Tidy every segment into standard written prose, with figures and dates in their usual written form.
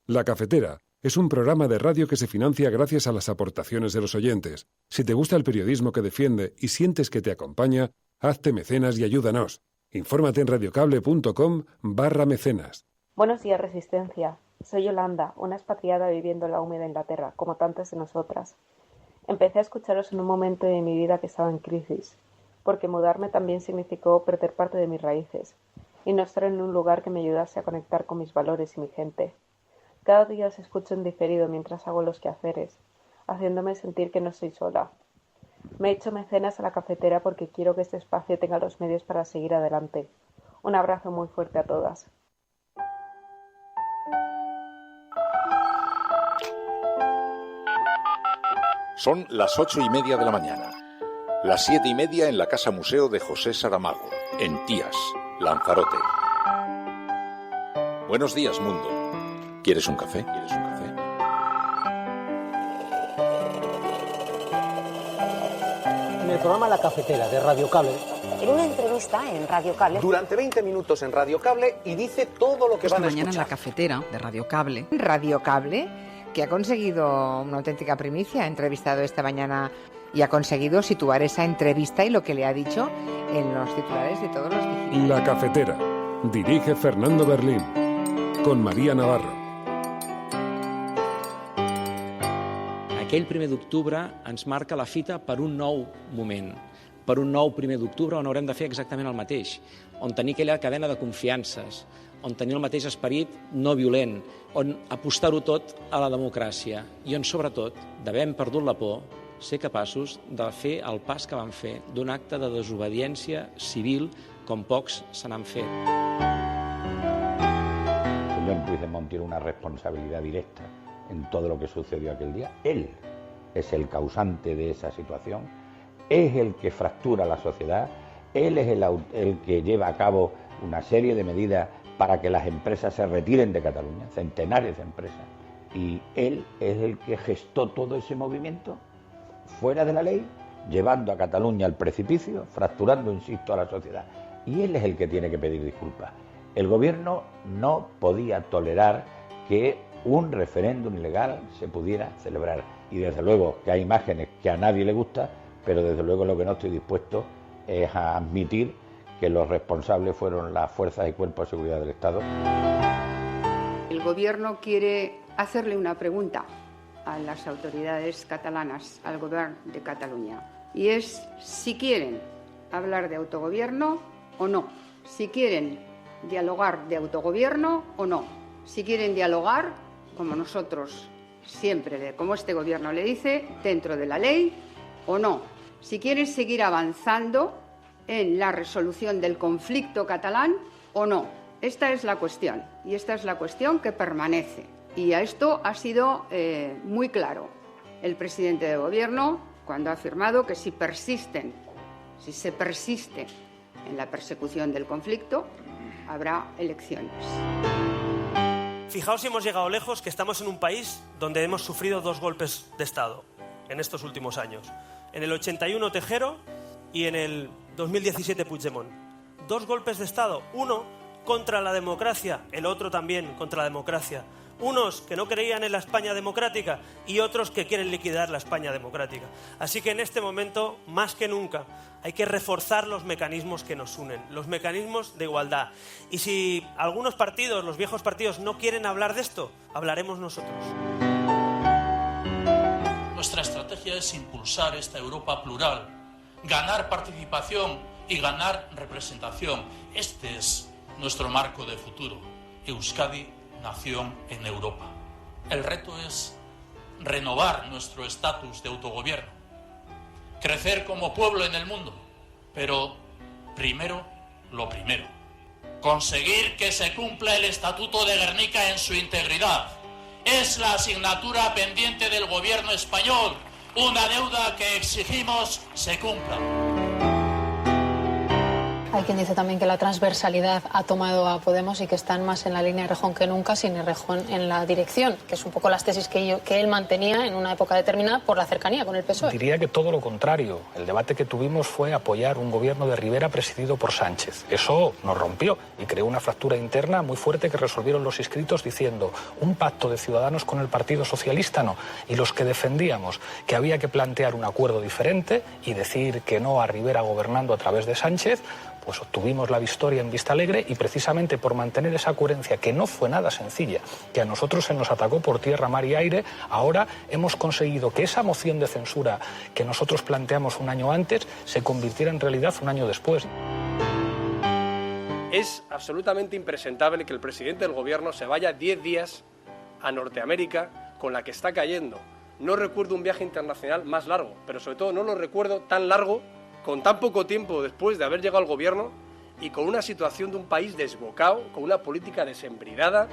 La Cafetera es un programa de radio que se financia gracias a las aportaciones de los oyentes. Si te gusta el periodismo que defiende y sientes que te acompaña, hazte mecenas y ayúdanos. Infórmate en radiocable.com/mecenas. Buenos días, Resistencia. Soy Yolanda, una expatriada viviendo en la húmeda Inglaterra, como tantas de nosotras. Empecé a escucharos en un momento de mi vida que estaba en crisis, porque mudarme también significó perder parte de mis raíces y no estar en un lugar que me ayudase a conectar con mis valores y mi gente. Cada día os escucho en diferido mientras hago los quehaceres, haciéndome sentir que no estoy sola. Me he hecho mecenas a La Cafetera porque quiero que este espacio tenga los medios para seguir adelante. Un abrazo muy fuerte a todas. Son las 8:30 de la mañana. Las 7:30 en la Casa Museo de José Saramago, en Tías, Lanzarote. Buenos días, mundo. ¿Quieres un café? ¿Quieres un café? En el programa La Cafetera de Radio Cable. En una entrevista en Radio Cable. Durante 20 minutos en Radio Cable y dice todo lo que van a escuchar. Mañana en La Cafetera de Radio Cable. Radio Cable, que ha conseguido una auténtica primicia, ha entrevistado esta mañana y ha conseguido situar esa entrevista y lo que le ha dicho en los titulares de todos los digitales. La Cafetera. Dirige Fernando Berlín. Con María Navarro. Aquell 1 d'octubre ens marca la fita per un nou moment, per un nou 1 d'octubre on haurem de fer exactament el mateix, on tenir aquella cadena de confiances, on tenir el mateix esperit no violent, on apostar-ho tot a la democràcia i on, sobretot, d'haver perdut la por, ser capaços de fer el pas que van fer d'un acte de desobediència civil com pocs se n'han fet. El señor Puigdemont tiene una responsabilidad directa en todo lo que sucedió aquel día. Él es el causante de esa situación, es el que fractura la sociedad, él es el que lleva a cabo una serie de medidas para que las empresas se retiren de Cataluña, centenares de empresas, y él es el que gestó todo ese movimiento fuera de la ley, llevando a Cataluña al precipicio, fracturando, insisto, a la sociedad, y él es el que tiene que pedir disculpas. El gobierno no podía tolerar que un referéndum ilegal se pudiera celebrar. Y desde luego que hay imágenes que a nadie le gusta, pero desde luego lo que no estoy dispuesto es a admitir que los responsables fueron las fuerzas y cuerpos de seguridad del Estado. El gobierno quiere hacerle una pregunta a las autoridades catalanas, al gobierno de Cataluña, y es si quieren hablar de autogobierno o no, si quieren dialogar de autogobierno o no, si quieren dialogar como nosotros siempre, como este gobierno le dice, dentro de la ley o no. Si quieren seguir avanzando en la resolución del conflicto catalán o no. Esta es la cuestión y esta es la cuestión que permanece. Y a esto ha sido muy claro el presidente de gobierno cuando ha afirmado que si se persiste en la persecución del conflicto, habrá elecciones. Fijaos si hemos llegado lejos, que estamos en un país donde hemos sufrido 2 golpes de Estado en estos últimos años. En el 81 Tejero y en el 2017 Puigdemont. 2 golpes de Estado, uno contra la democracia, el otro también contra la democracia. Unos que no creían en la España democrática y otros que quieren liquidar la España democrática. Así que en este momento, más que nunca, hay que reforzar los mecanismos que nos unen, los mecanismos de igualdad. Y si algunos partidos, los viejos partidos, no quieren hablar de esto, hablaremos nosotros. Nuestra estrategia es impulsar esta Europa plural, ganar participación y ganar representación. Este es nuestro marco de futuro. Euskadi, nación en Europa. El reto es renovar nuestro estatus de autogobierno, crecer como pueblo en el mundo, pero primero lo primero, conseguir que se cumpla el Estatuto de Gernika en su integridad. Es la asignatura pendiente del gobierno español, una deuda que exigimos se cumpla. Hay quien dice también que la transversalidad ha tomado a Podemos y que están más en la línea de Errejón que nunca, sin Errejón en la dirección, que es un poco las tesis que él mantenía en una época determinada por la cercanía con el PSOE. Diría que todo lo contrario. El debate que tuvimos fue apoyar un gobierno de Rivera presidido por Sánchez. Eso nos rompió y creó una fractura interna muy fuerte que resolvieron los inscritos diciendo un pacto de Ciudadanos con el Partido Socialista no. Y los que defendíamos que había que plantear un acuerdo diferente y decir que no a Rivera gobernando a través de Sánchez, pues obtuvimos la victoria en Vistalegre y precisamente por mantener esa coherencia, que no fue nada sencilla, que a nosotros se nos atacó por tierra, mar y aire, ahora hemos conseguido que esa moción de censura que nosotros planteamos un año antes se convirtiera en realidad un año después. Es absolutamente impresentable que el presidente del gobierno se vaya 10 días a Norteamérica con la que está cayendo. No recuerdo un viaje internacional más largo, pero sobre todo no lo recuerdo tan largo, con tan poco tiempo después de haber llegado al gobierno y con una situación de un país desbocado, con una política desembridada.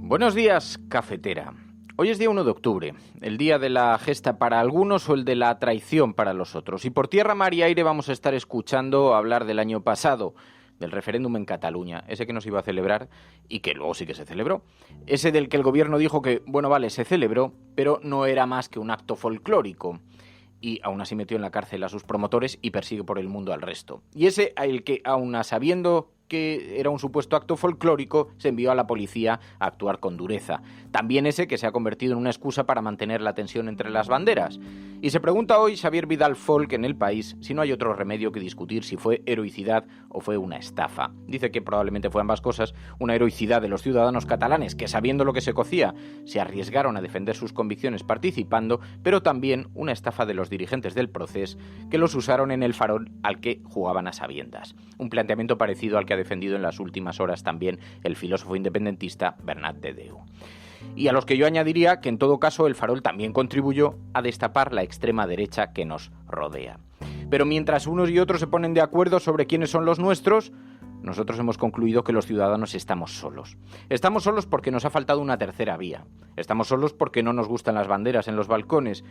Buenos días, cafetera. Hoy es día 1 de octubre, el día de la gesta para algunos o el de la traición para los otros. Y por tierra, mar y aire vamos a estar escuchando hablar del año pasado, del referéndum en Cataluña, ese que nos iba a celebrar y que luego sí que se celebró. Ese del que el gobierno dijo que, bueno, vale, se celebró, pero no era más que un acto folclórico. Y aún así metió en la cárcel a sus promotores y persigue por el mundo al resto. Y ese al que, aún sabiendo que era un supuesto acto folclórico, se envió a la policía a actuar con dureza. También ese que se ha convertido en una excusa para mantener la tensión entre las banderas. Y se pregunta hoy Xavier Vidal Folk en El País si no hay otro remedio que discutir si fue heroicidad o fue una estafa. Dice que probablemente fue ambas cosas, una heroicidad de los ciudadanos catalanes que, sabiendo lo que se cocía, se arriesgaron a defender sus convicciones participando, pero también una estafa de los dirigentes del Procés que los usaron en el farol al que jugaban a sabiendas. Un planteamiento parecido al que ha defendido en las últimas horas también el filósofo independentista Bernat de Deu. Y a los que yo añadiría que en todo caso el farol también contribuyó a destapar la extrema derecha que nos rodea. Pero mientras unos y otros se ponen de acuerdo sobre quiénes son los nuestros, nosotros hemos concluido que los ciudadanos estamos solos. Estamos solos porque nos ha faltado una tercera vía. Estamos solos porque no nos gustan las banderas en los balcones.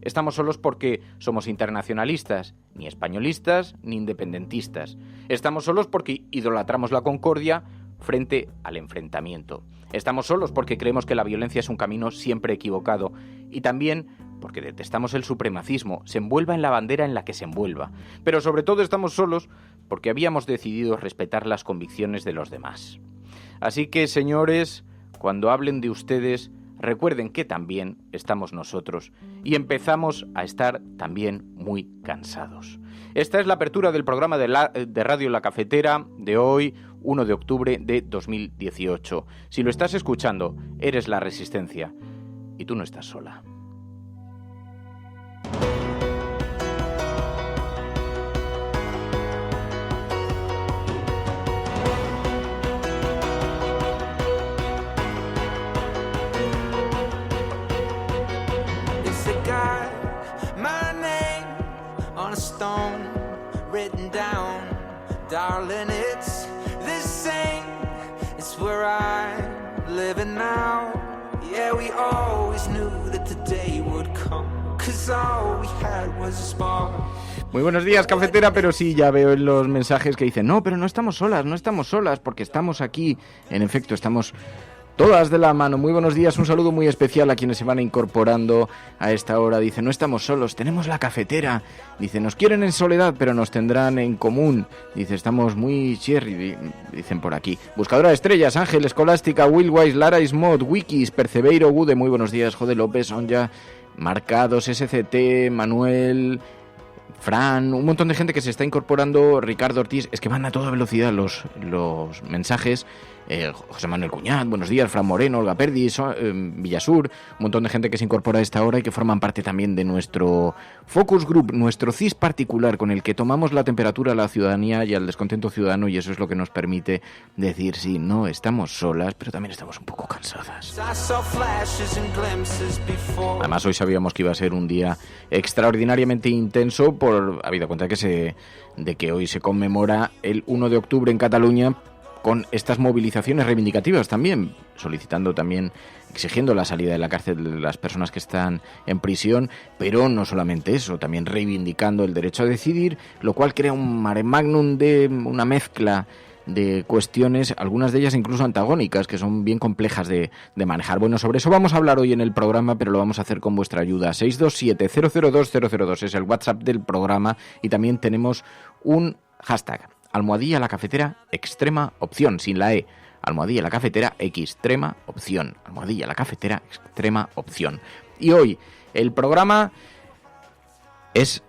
Estamos solos porque somos internacionalistas, ni españolistas ni independentistas. Estamos solos porque idolatramos la concordia frente al enfrentamiento. Estamos solos porque creemos que la violencia es un camino siempre equivocado y también porque detestamos el supremacismo, se envuelva en la bandera en la que se envuelva. Pero sobre todo estamos solos porque habíamos decidido respetar las convicciones de los demás. Así que, señores, cuando hablen de ustedes, recuerden que también estamos nosotros y empezamos a estar también muy cansados. Esta es la apertura del programa de Radio La Cafetera de hoy, 1 de octubre de 2018. Si lo estás escuchando, eres la Resistencia y tú no estás sola. Darling, it's this same, it's where I'm living now. Yeah, we always knew that the day would come, 'cause all we had was a spark. Muy buenos días, cafetera, pero sí, ya veo en los mensajes que dicen, no, pero no estamos solas, porque estamos aquí. En efecto, estamos todas de la mano. Muy buenos días, un saludo muy especial a quienes se van incorporando a esta hora. Dice, no estamos solos, tenemos la cafetera. Dice, nos quieren en soledad, pero nos tendrán en común. Dice, estamos muy cherry, dicen por aquí. Buscadora de estrellas, Ángel, Escolástica, Willwise, Lara Ismod, Wikis, Percebeiro, Gude, muy buenos días, Jode López, Sonja, Marcados, SCT, Manuel, Fran, un montón de gente que se está incorporando, Ricardo Ortiz, es que van a toda velocidad los mensajes. José Manuel Cuñat, buenos días, Fran Moreno, Olga Perdis, Villasur, un montón de gente que se incorpora a esta hora y que forman parte también de nuestro Focus Group, nuestro CIS particular, con el que tomamos la temperatura a la ciudadanía y al descontento ciudadano, y eso es lo que nos permite decir, sí, no estamos solas, pero también estamos un poco cansadas. Además, hoy sabíamos que iba a ser un día extraordinariamente intenso, habida cuenta de que hoy se conmemora el 1 de octubre en Cataluña, con estas movilizaciones reivindicativas también, exigiendo la salida de la cárcel de las personas que están en prisión, pero no solamente eso, también reivindicando el derecho a decidir, lo cual crea un mare magnum de una mezcla de cuestiones, algunas de ellas incluso antagónicas, que son bien complejas de manejar. Bueno, sobre eso vamos a hablar hoy en el programa, pero lo vamos a hacer con vuestra ayuda. 627-002-002 es el WhatsApp del programa, y también tenemos un hashtag, almohadilla la cafetera extrema opción, sin la E. Almohadilla la cafetera extrema opción. Almohadilla la cafetera extrema opción. Y hoy el programa es...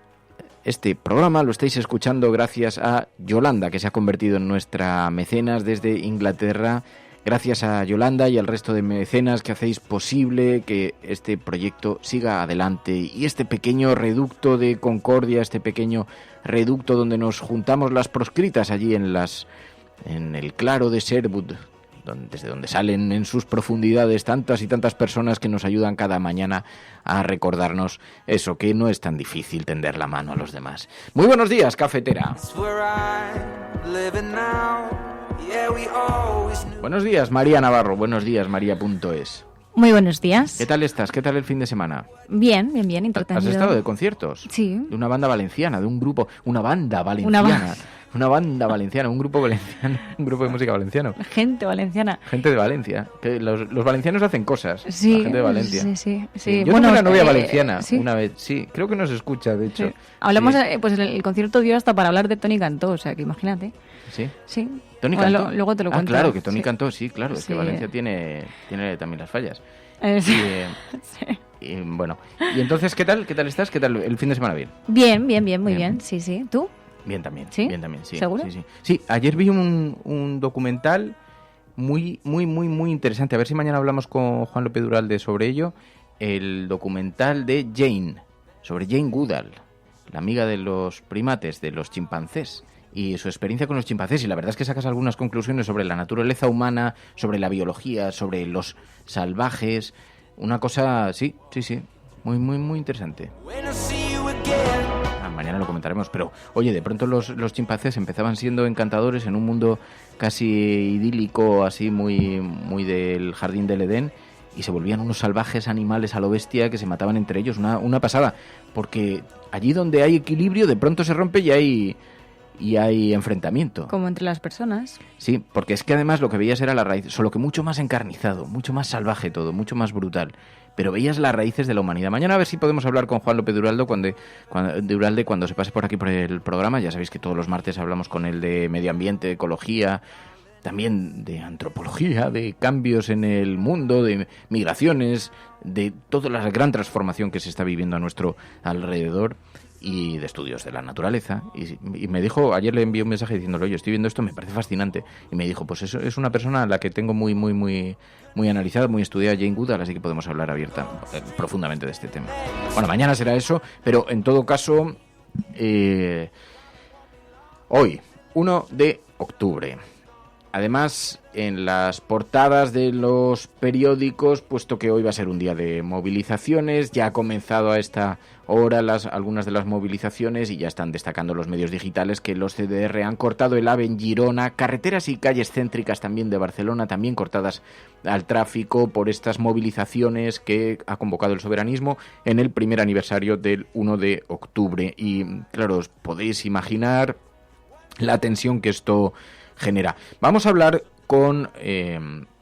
Este programa lo estáis escuchando gracias a Yolanda, que se ha convertido en nuestra mecenas desde Inglaterra. Gracias a Yolanda y al resto de mecenas que hacéis posible que este proyecto siga adelante. Y este pequeño reducto de concordia, este pequeño reducto donde nos juntamos las proscritas allí en el claro de Sherwood, desde donde salen en sus profundidades tantas y tantas personas que nos ayudan cada mañana a recordarnos eso, que no es tan difícil tender la mano a los demás. Muy buenos días, cafetera. Buenos días, María Navarro. Buenos días, María.es. Muy buenos días. ¿Qué tal estás? ¿Qué tal el fin de semana? Bien, entretenido. ¿Has estado de conciertos? Sí. De una banda valenciana, de un grupo... Una banda valenciana, un grupo valenciano, un grupo de música valenciano. Gente valenciana. Gente de Valencia. Que los valencianos hacen cosas. Sí. La gente de Valencia. Sí. Yo tengo una novia valenciana ¿sí? una vez. Sí, creo que nos escucha, de hecho. Sí. Hablamos, sí. Pues el concierto dio hasta para hablar de Tony Cantó, o sea, que imagínate. ¿Sí? Sí. ¿Tony Cantó? Luego te lo cuento. Claro, que Tony Cantó, sí, claro. Es que Valencia tiene también las fallas. Sí. Y bueno, y entonces, ¿qué tal estás? ¿Qué tal el fin de semana? Bien, muy bien. Sí. ¿Tú? Bien también. ¿Sí? Bien también, sí. ¿Seguro? Sí, ayer vi un documental muy interesante. A ver si mañana hablamos con Juan López Duralde sobre ello. El documental de Jane, sobre Jane Goodall, la amiga de los primates, de los chimpancés, y su experiencia con los chimpancés. Y la verdad es que sacas algunas conclusiones sobre la naturaleza humana, sobre la biología, sobre los salvajes. Una cosa, sí, muy interesante. Mañana lo comentaremos, pero oye, de pronto los chimpancés empezaban siendo encantadores en un mundo casi idílico, así muy del jardín del Edén, y se volvían unos salvajes animales a lo bestia que se mataban entre ellos. Una pasada, porque allí donde hay equilibrio de pronto se rompe y hay enfrentamiento. Como entre las personas. Sí, porque es que además lo que veías era la raíz, solo que mucho más encarnizado, mucho más salvaje todo, mucho más brutal. Pero veías las raíces de la humanidad. Mañana a ver si podemos hablar con Juan López Duralde cuando se pase por aquí por el programa. Ya sabéis que todos los martes hablamos con él de medio ambiente, ecología, también de antropología, de cambios en el mundo, de migraciones, de toda la gran transformación que se está viviendo a nuestro alrededor, y de estudios de la naturaleza. Y me dijo, ayer le envié un mensaje diciéndole, oye, estoy viendo esto, me parece fascinante. Y me dijo, pues eso es una persona a la que tengo muy analizada, muy estudiada, Jane Goodall, así que podemos hablar profundamente de este tema. Bueno, mañana será eso, pero en todo caso, hoy, 1 de octubre. Además, en las portadas de los periódicos, puesto que hoy va a ser un día de movilizaciones, ya ha comenzado a esta hora algunas de las movilizaciones y ya están destacando los medios digitales que los CDR han cortado el AVE en Girona, carreteras y calles céntricas también de Barcelona, también cortadas al tráfico por estas movilizaciones que ha convocado el soberanismo en el primer aniversario del 1 de octubre. Y claro, os podéis imaginar la tensión que esto genera. Vamos a hablar con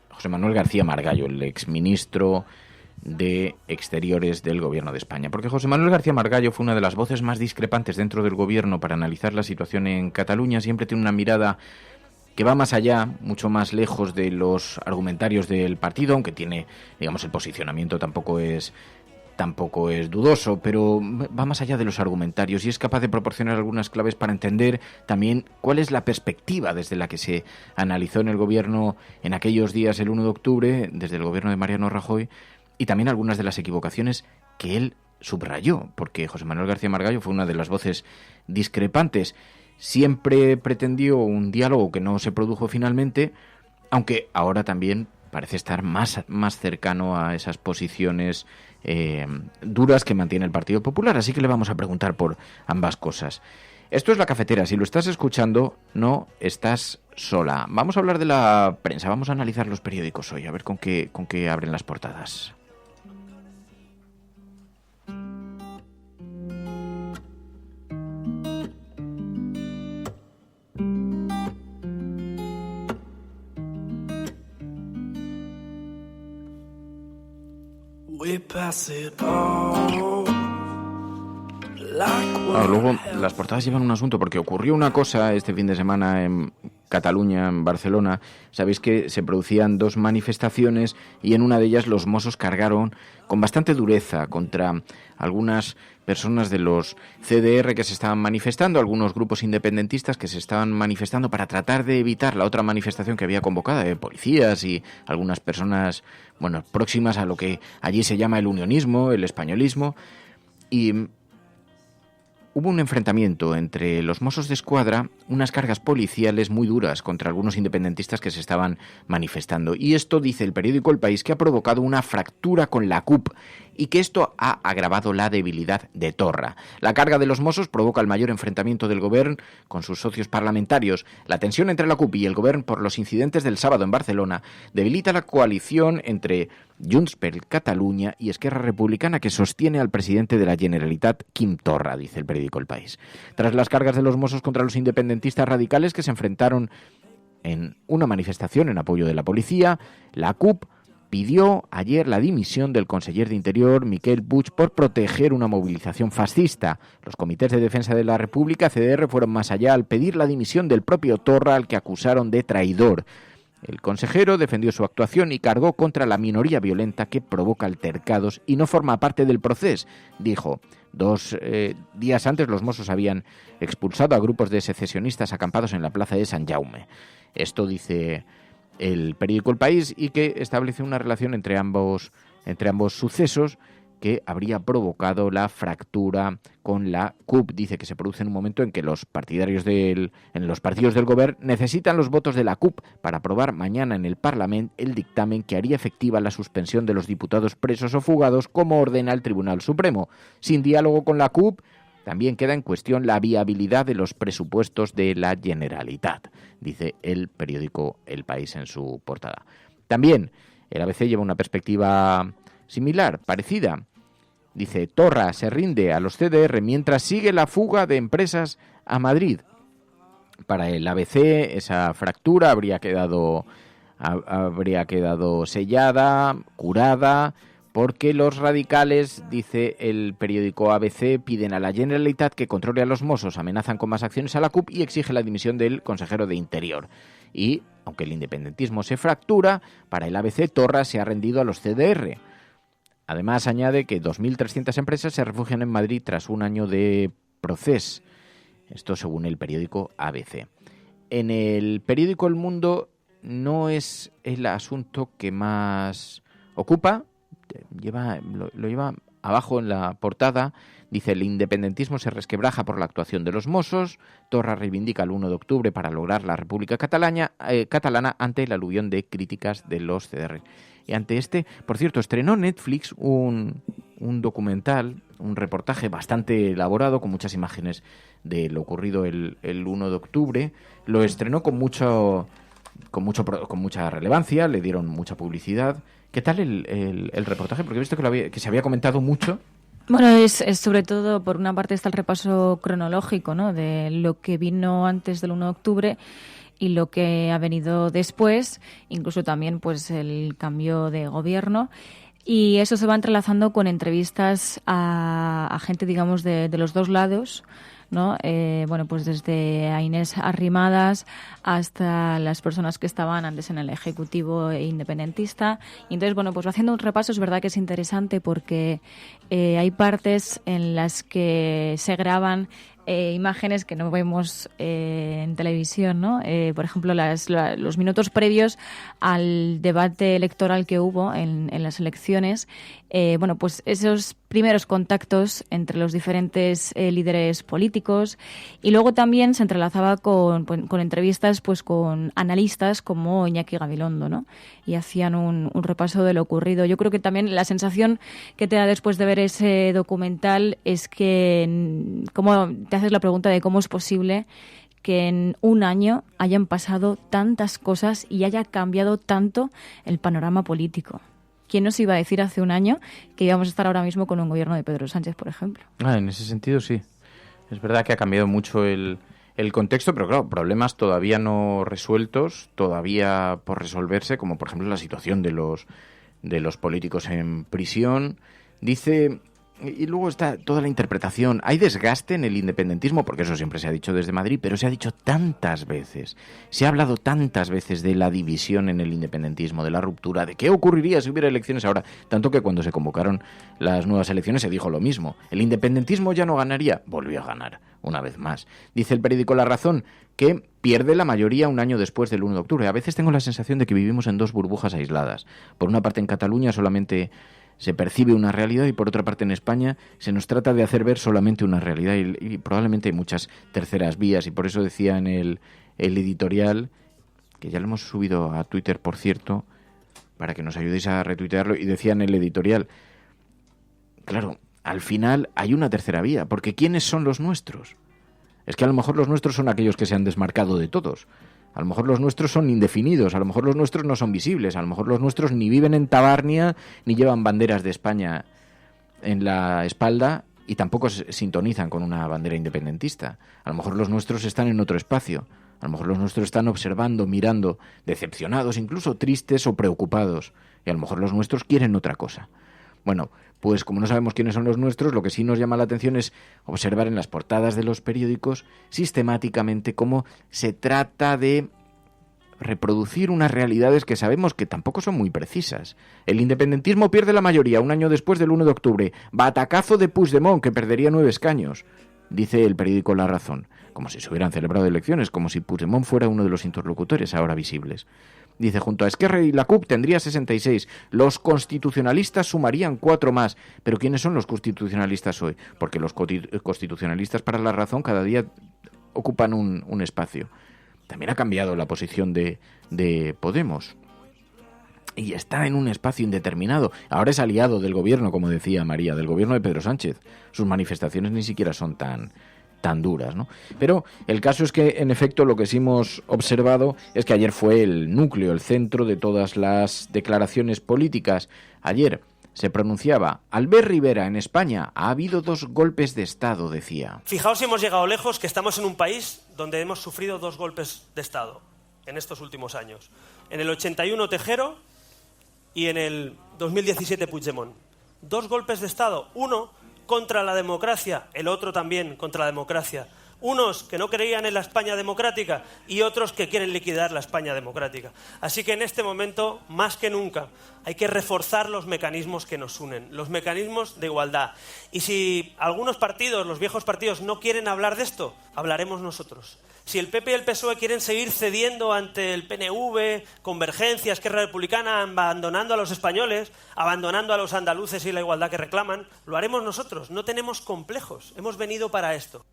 José Manuel García Margallo, el exministro de Exteriores del Gobierno de España, porque José Manuel García Margallo fue una de las voces más discrepantes dentro del Gobierno para analizar la situación en Cataluña. Siempre tiene una mirada que va más allá, mucho más lejos de los argumentarios del partido, aunque tiene, digamos, el posicionamiento tampoco es tampoco es dudoso, pero va más allá de los argumentarios y es capaz de proporcionar algunas claves para entender también cuál es la perspectiva desde la que se analizó en el gobierno en aquellos días, el 1 de octubre, desde el gobierno de Mariano Rajoy, y también algunas de las equivocaciones que él subrayó, porque José Manuel García Margallo fue una de las voces discrepantes. Siempre pretendió un diálogo que no se produjo finalmente, aunque ahora también parece estar más cercano a esas posiciones duras que mantiene el Partido Popular. Así que le vamos a preguntar por ambas cosas. Esto es La Cafetera. Si lo estás escuchando, no estás sola. Vamos a hablar de la prensa. Vamos a analizar los periódicos hoy, a ver con qué abren las portadas. Luego las portadas llevan un asunto, porque ocurrió una cosa este fin de semana en Cataluña, en Barcelona. Sabéis que se producían 2 manifestaciones y en una de ellas los Mossos cargaron con bastante dureza contra algunas personas de los CDR que se estaban manifestando, algunos grupos independentistas que se estaban manifestando para tratar de evitar la otra manifestación que había convocada de policías y algunas personas, bueno, próximas a lo que allí se llama el unionismo, el españolismo. Y hubo un enfrentamiento entre los Mossos de Escuadra, unas cargas policiales muy duras contra algunos independentistas que se estaban manifestando. Y esto, dice el periódico El País, que ha provocado una fractura con la CUP y que esto ha agravado la debilidad de Torra. La carga de los Mossos provoca el mayor enfrentamiento del Govern con sus socios parlamentarios. La tensión entre la CUP y el Govern por los incidentes del sábado en Barcelona debilita la coalición entre Junts per Catalunya y Esquerra Republicana, que sostiene al presidente de la Generalitat, Quim Torra, dice el periódico El País. Tras las cargas de los Mossos contra los independentistas radicales que se enfrentaron en una manifestación en apoyo de la policía, la CUP pidió ayer la dimisión del conseller de Interior, Miquel Puig, por proteger una movilización fascista. Los comités de defensa de la República, CDR, fueron más allá al pedir la dimisión del propio Torra, al que acusaron de traidor. El consejero defendió su actuación y cargó contra la minoría violenta que provoca altercados y no forma parte del proceso, dijo. 2 días antes los Mossos habían expulsado a grupos de secesionistas acampados en la plaza de Sant Jaume. Esto dice el periódico El País, y que establece una relación entre ambos sucesos que habría provocado la fractura con la CUP. Dice que se produce en un momento en que los partidarios en los partidos del Govern necesitan los votos de la CUP para aprobar mañana en el Parlamento el dictamen que haría efectiva la suspensión de los diputados presos o fugados, como ordena el Tribunal Supremo. Sin diálogo con la CUP, también queda en cuestión la viabilidad de los presupuestos de la Generalitat, dice el periódico El País en su portada. También el ABC lleva una perspectiva similar, parecida. Dice, Torra se rinde a los CDR mientras sigue la fuga de empresas a Madrid. Para el ABC esa fractura habría quedado sellada, curada, porque los radicales, dice el periódico ABC, piden a la Generalitat que controle a los Mossos, amenazan con más acciones a la CUP y exige la dimisión del consejero de Interior. Y, aunque el independentismo se fractura, para el ABC Torra se ha rendido a los CDR. Además, añade que 2.300 empresas se refugian en Madrid tras un año de proceso. Esto según el periódico ABC. En el periódico El Mundo no es el asunto que más ocupa. Lo lleva abajo en la portada. Dice, el independentismo se resquebraja por la actuación de los Mossos. Torra reivindica el 1 de octubre para lograr la República Catalana ante el aluvión de críticas de los CDR. Y ante por cierto, estrenó Netflix un documental, un reportaje bastante elaborado, con muchas imágenes de lo ocurrido el 1 de octubre. Lo estrenó con mucha relevancia, le dieron mucha publicidad. ¿Qué tal el reportaje? Porque he visto que se había comentado mucho. Bueno, es sobre todo, por una parte está el repaso cronológico, ¿no?, de lo que vino antes del 1 de octubre y lo que ha venido después, incluso también pues el cambio de gobierno. Y eso se va entrelazando con entrevistas a gente, digamos, de los dos lados, ¿no? Bueno, pues desde a Inés Arrimadas hasta las personas que estaban antes en el Ejecutivo independentista. Y entonces, bueno, pues haciendo un repaso, es verdad que es interesante porque hay partes en las que se graban imágenes que no vemos en televisión, ¿no? Por ejemplo, los minutos previos al debate electoral que hubo en las elecciones. Bueno, pues esos primeros contactos entre los diferentes líderes políticos, y luego también se entrelazaba con entrevistas pues con analistas como Iñaki Gabilondo, ¿no? Y hacían un repaso de lo ocurrido. Yo creo que también la sensación que te da después de ver ese documental es que como te haces la pregunta de cómo es posible que en un año hayan pasado tantas cosas y haya cambiado tanto el panorama político. ¿Quién nos iba a decir hace un año que íbamos a estar ahora mismo con un gobierno de Pedro Sánchez, por ejemplo? En ese sentido sí. Es verdad que ha cambiado mucho el contexto, pero claro, problemas todavía no resueltos, todavía por resolverse, como por ejemplo la situación de los políticos en prisión. Dice... Y luego está toda la interpretación. Hay desgaste en el independentismo, porque eso siempre se ha dicho desde Madrid, pero se ha dicho tantas veces. Se ha hablado tantas veces de la división en el independentismo, de la ruptura, de qué ocurriría si hubiera elecciones ahora. Tanto que cuando se convocaron las nuevas elecciones se dijo lo mismo. El independentismo ya no ganaría. Volvió a ganar, una vez más. Dice el periódico La Razón que pierde la mayoría un año después del 1 de octubre. A veces tengo la sensación de que vivimos en dos burbujas aisladas. Por una parte, en Cataluña solamente se percibe una realidad y por otra parte en España se nos trata de hacer ver solamente una realidad y probablemente hay muchas terceras vías, y por eso decía en el editorial, que ya lo hemos subido a Twitter, por cierto, para que nos ayudéis a retuitearlo, y decía en el editorial, claro, al final hay una tercera vía, porque ¿quiénes son los nuestros? Es que a lo mejor los nuestros son aquellos que se han desmarcado de todos. A lo mejor los nuestros son indefinidos, a lo mejor los nuestros no son visibles, a lo mejor los nuestros ni viven en Tabarnia, ni llevan banderas de España en la espalda y tampoco se sintonizan con una bandera independentista. A lo mejor los nuestros están en otro espacio, a lo mejor los nuestros están observando, mirando, decepcionados, incluso tristes o preocupados, y a lo mejor los nuestros quieren otra cosa. Bueno, pues como no sabemos quiénes son los nuestros, lo que sí nos llama la atención es observar en las portadas de los periódicos sistemáticamente cómo se trata de reproducir unas realidades que sabemos que tampoco son muy precisas. El independentismo pierde la mayoría un año después del 1 de octubre. Batacazo de Puigdemont, que perdería 9 escaños, dice el periódico La Razón. Como si se hubieran celebrado elecciones, como si Puigdemont fuera uno de los interlocutores ahora visibles. Dice, junto a Esquerra y la CUP tendría 66. Los constitucionalistas sumarían 4 más. ¿Pero quiénes son los constitucionalistas hoy? Porque los constitucionalistas, para La Razón, cada día ocupan un espacio. También ha cambiado la posición de Podemos. Y está en un espacio indeterminado. Ahora es aliado del gobierno, como decía María, del gobierno de Pedro Sánchez. Sus manifestaciones ni siquiera son tan duras, ¿no? Pero el caso es que, en efecto, lo que sí hemos observado es que ayer fue el núcleo, el centro de todas las declaraciones políticas. Ayer se pronunciaba, Albert Rivera, en España ha habido 2 golpes de Estado, decía. Fijaos si hemos llegado lejos, que estamos en un país donde hemos sufrido 2 golpes de Estado en estos últimos años. En el 81 Tejero y en el 2017 Puigdemont. 2 golpes de Estado, uno contra la democracia, el otro también contra la democracia. Unos que no creían en la España democrática y otros que quieren liquidar la España democrática. Así que en este momento, más que nunca, hay que reforzar los mecanismos que nos unen, los mecanismos de igualdad. Y si algunos partidos, los viejos partidos, no quieren hablar de esto, hablaremos nosotros. Si el PP y el PSOE quieren seguir cediendo ante el PNV, Convergencia, Esquerra Republicana, abandonando a los españoles, abandonando a los andaluces y la igualdad que reclaman, lo haremos nosotros. No tenemos complejos. Hemos venido para esto.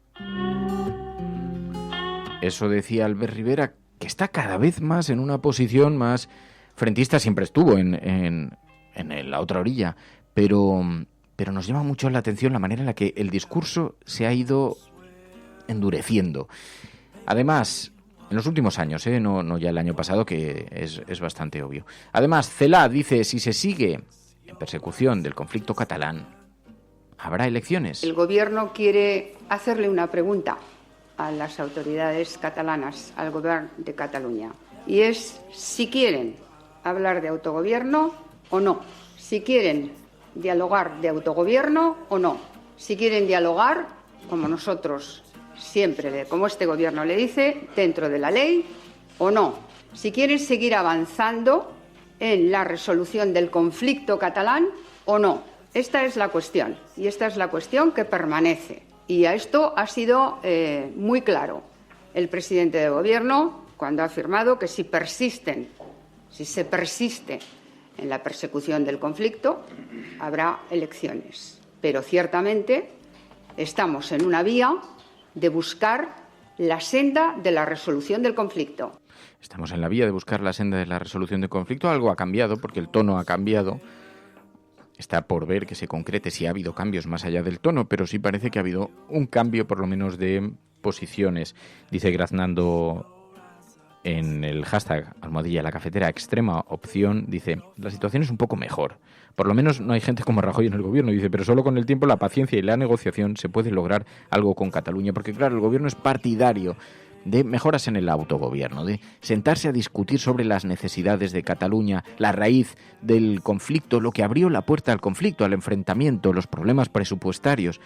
Eso decía Albert Rivera, que está cada vez más en una posición más frentista. Siempre estuvo en la otra orilla, pero nos llama mucho la atención la manera en la que el discurso se ha ido endureciendo. Además, en los últimos años, no ya el año pasado, que es bastante obvio. Además, Celaá dice, si se sigue en persecución del conflicto catalán, habrá elecciones. El gobierno quiere hacerle una pregunta a las autoridades catalanas, al gobierno de Cataluña, y es si quieren hablar de autogobierno o no, si quieren dialogar de autogobierno o no, si quieren dialogar, como nosotros siempre, como este Gobierno le dice, dentro de la ley o no. Si quieren seguir avanzando en la resolución del conflicto catalán o no. Esta es la cuestión y esta es la cuestión que permanece. Y a esto ha sido muy claro el presidente del Gobierno cuando ha afirmado que si se persiste en la persecución del conflicto, habrá elecciones. Pero ciertamente estamos en una vía de buscar la senda de la resolución del conflicto. Estamos en la vía de buscar la senda de la resolución del conflicto. Algo ha cambiado, porque el tono ha cambiado. Está por ver que se concrete si ha habido cambios más allá del tono, pero sí parece que ha habido un cambio, por lo menos, de posiciones. Dice Graznando en el hashtag #la cafetera extrema opción, dice, la situación es un poco mejor. Por lo menos no hay gente como Rajoy en el gobierno, dice, pero solo con el tiempo, la paciencia y la negociación se puede lograr algo con Cataluña, porque claro, el gobierno es partidario de mejoras en el autogobierno, de sentarse a discutir sobre las necesidades de Cataluña, la raíz del conflicto, lo que abrió la puerta al conflicto, al enfrentamiento, los problemas presupuestarios,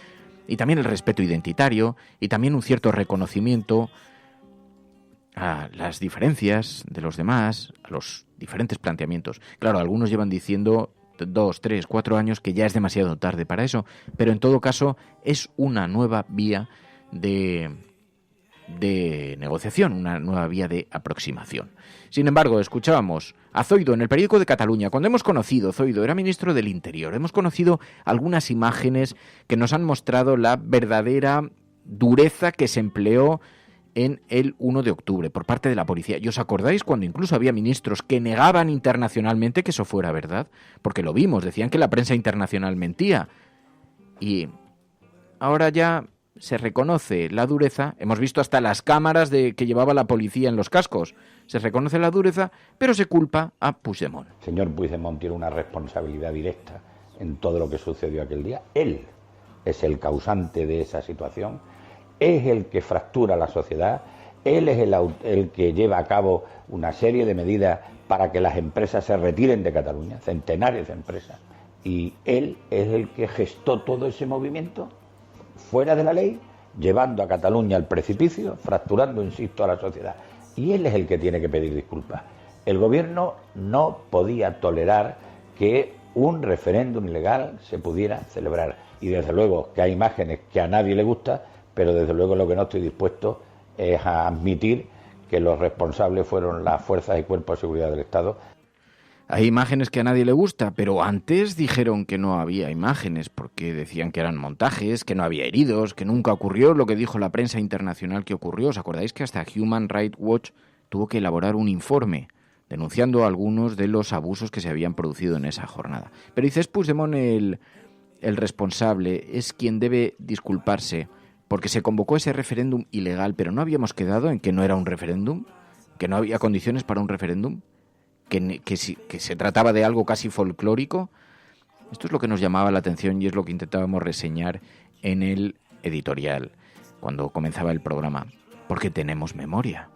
y también el respeto identitario, y también un cierto reconocimiento a las diferencias de los demás, a los diferentes planteamientos. Claro, algunos llevan diciendo 2, 3, 4 años que ya es demasiado tarde para eso, pero en todo caso es una nueva vía de negociación, una nueva vía de aproximación. Sin embargo, escuchábamos a Zoido en el periódico de Cataluña. Cuando hemos conocido, Zoido era ministro del Interior, hemos conocido algunas imágenes que nos han mostrado la verdadera dureza que se empleó en el 1 de octubre por parte de la policía. ¿Y os acordáis cuando incluso había ministros que negaban internacionalmente que eso fuera verdad? Porque lo vimos, decían que la prensa internacional mentía. Y ahora ya se reconoce la dureza, hemos visto hasta las cámaras que llevaba la policía en los cascos, se reconoce la dureza, pero se culpa a Puigdemont. Señor Puigdemont tiene una responsabilidad directa en todo lo que sucedió aquel día. Él es el causante de esa situación, es el que fractura la sociedad, él es el que lleva a cabo una serie de medidas para que las empresas se retiren de Cataluña, centenares de empresas, y él es el que gestó todo ese movimiento fuera de la ley, llevando a Cataluña al precipicio, fracturando, insisto, a la sociedad. Y él es el que tiene que pedir disculpas. El gobierno no podía tolerar que un referéndum ilegal se pudiera celebrar. Y desde luego que hay imágenes que a nadie le gusta, pero desde luego lo que no estoy dispuesto es a admitir que los responsables fueron las fuerzas y cuerpos de seguridad del Estado. Hay imágenes que a nadie le gusta, pero antes dijeron que no había imágenes porque decían que eran montajes, que no había heridos, que nunca ocurrió lo que dijo la prensa internacional que ocurrió. ¿Os acordáis que hasta Human Rights Watch tuvo que elaborar un informe denunciando algunos de los abusos que se habían producido en esa jornada? Pero dices, Puigdemont, el responsable, es quien debe disculparse porque se convocó ese referéndum ilegal, pero ¿no habíamos quedado en que no era un referéndum? ¿Que no había condiciones para un referéndum? ¿Que se trataba de algo casi folclórico? Esto es lo que nos llamaba la atención y es lo que intentábamos reseñar en el editorial cuando comenzaba el programa, porque tenemos memoria.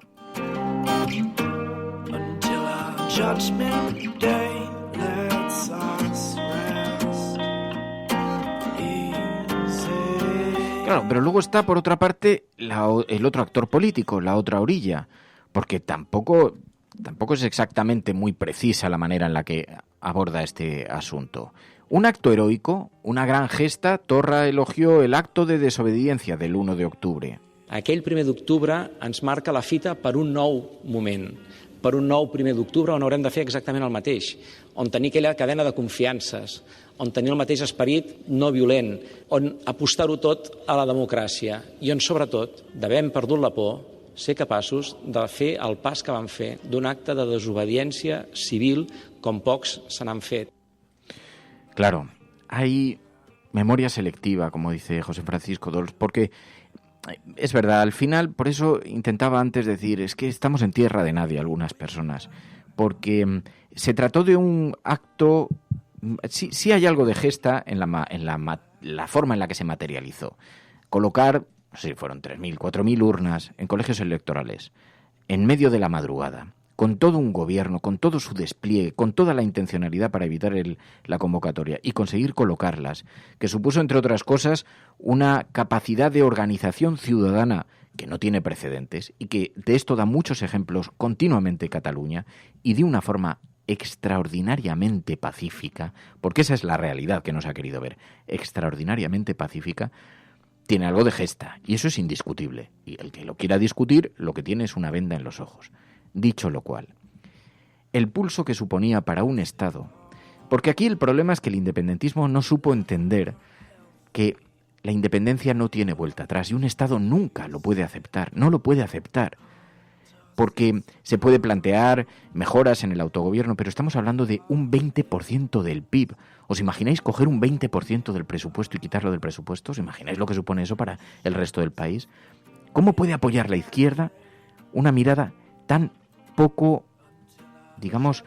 Claro, pero luego está, por otra parte, el otro actor político, la otra orilla, porque tampoco es exactamente muy precisa la manera en la que aborda este asunto. Un acto heroico, una gran gesta, Torra elogió el acto de desobediencia del 1 de octubre. Aquell 1 d'octubre ens marca la fita per un nou moment, per un nou 1 d'octubre on haurem de fer exactament el mateix, on tenir aquella cadena de confiances, on tenir el mateix esperit no violent, on apostar-ho tot a la democràcia i on, sobretot, d'haver perdut la por, ser capaços de fer el pas que van fer d'un acte de desobediència civil com pocs se n'han fet. Claro, hay memoria selectiva, como dice José Francisco Dols, porque es verdad, al final, por eso intentaba antes decir, es que estamos en tierra de nadie algunas personas, porque se trató de un acto, sí hay algo de gesta en la forma en la que se materializó. Colocar, no sé si fueron 3.000, 4.000 urnas en colegios electorales, en medio de la madrugada, con todo un gobierno, con todo su despliegue, con toda la intencionalidad para evitar la convocatoria y conseguir colocarlas, que supuso, entre otras cosas, una capacidad de organización ciudadana que no tiene precedentes y que de esto da muchos ejemplos continuamente Cataluña, y de una forma extraordinariamente pacífica, porque esa es la realidad que nos ha querido ver, extraordinariamente pacífica, tiene algo de gesta, y eso es indiscutible. Y el que lo quiera discutir, lo que tiene es una venda en los ojos. Dicho lo cual, el pulso que suponía para un Estado, porque aquí el problema es que el independentismo no supo entender que la independencia no tiene vuelta atrás, y un Estado nunca lo puede aceptar, no lo puede aceptar, porque se puede plantear mejoras en el autogobierno, pero estamos hablando de un 20% del PIB. ¿Os imagináis coger un 20% del presupuesto y quitarlo del presupuesto? ¿Os imagináis lo que supone eso para el resto del país? ¿Cómo puede apoyar la izquierda una mirada tan poco, digamos,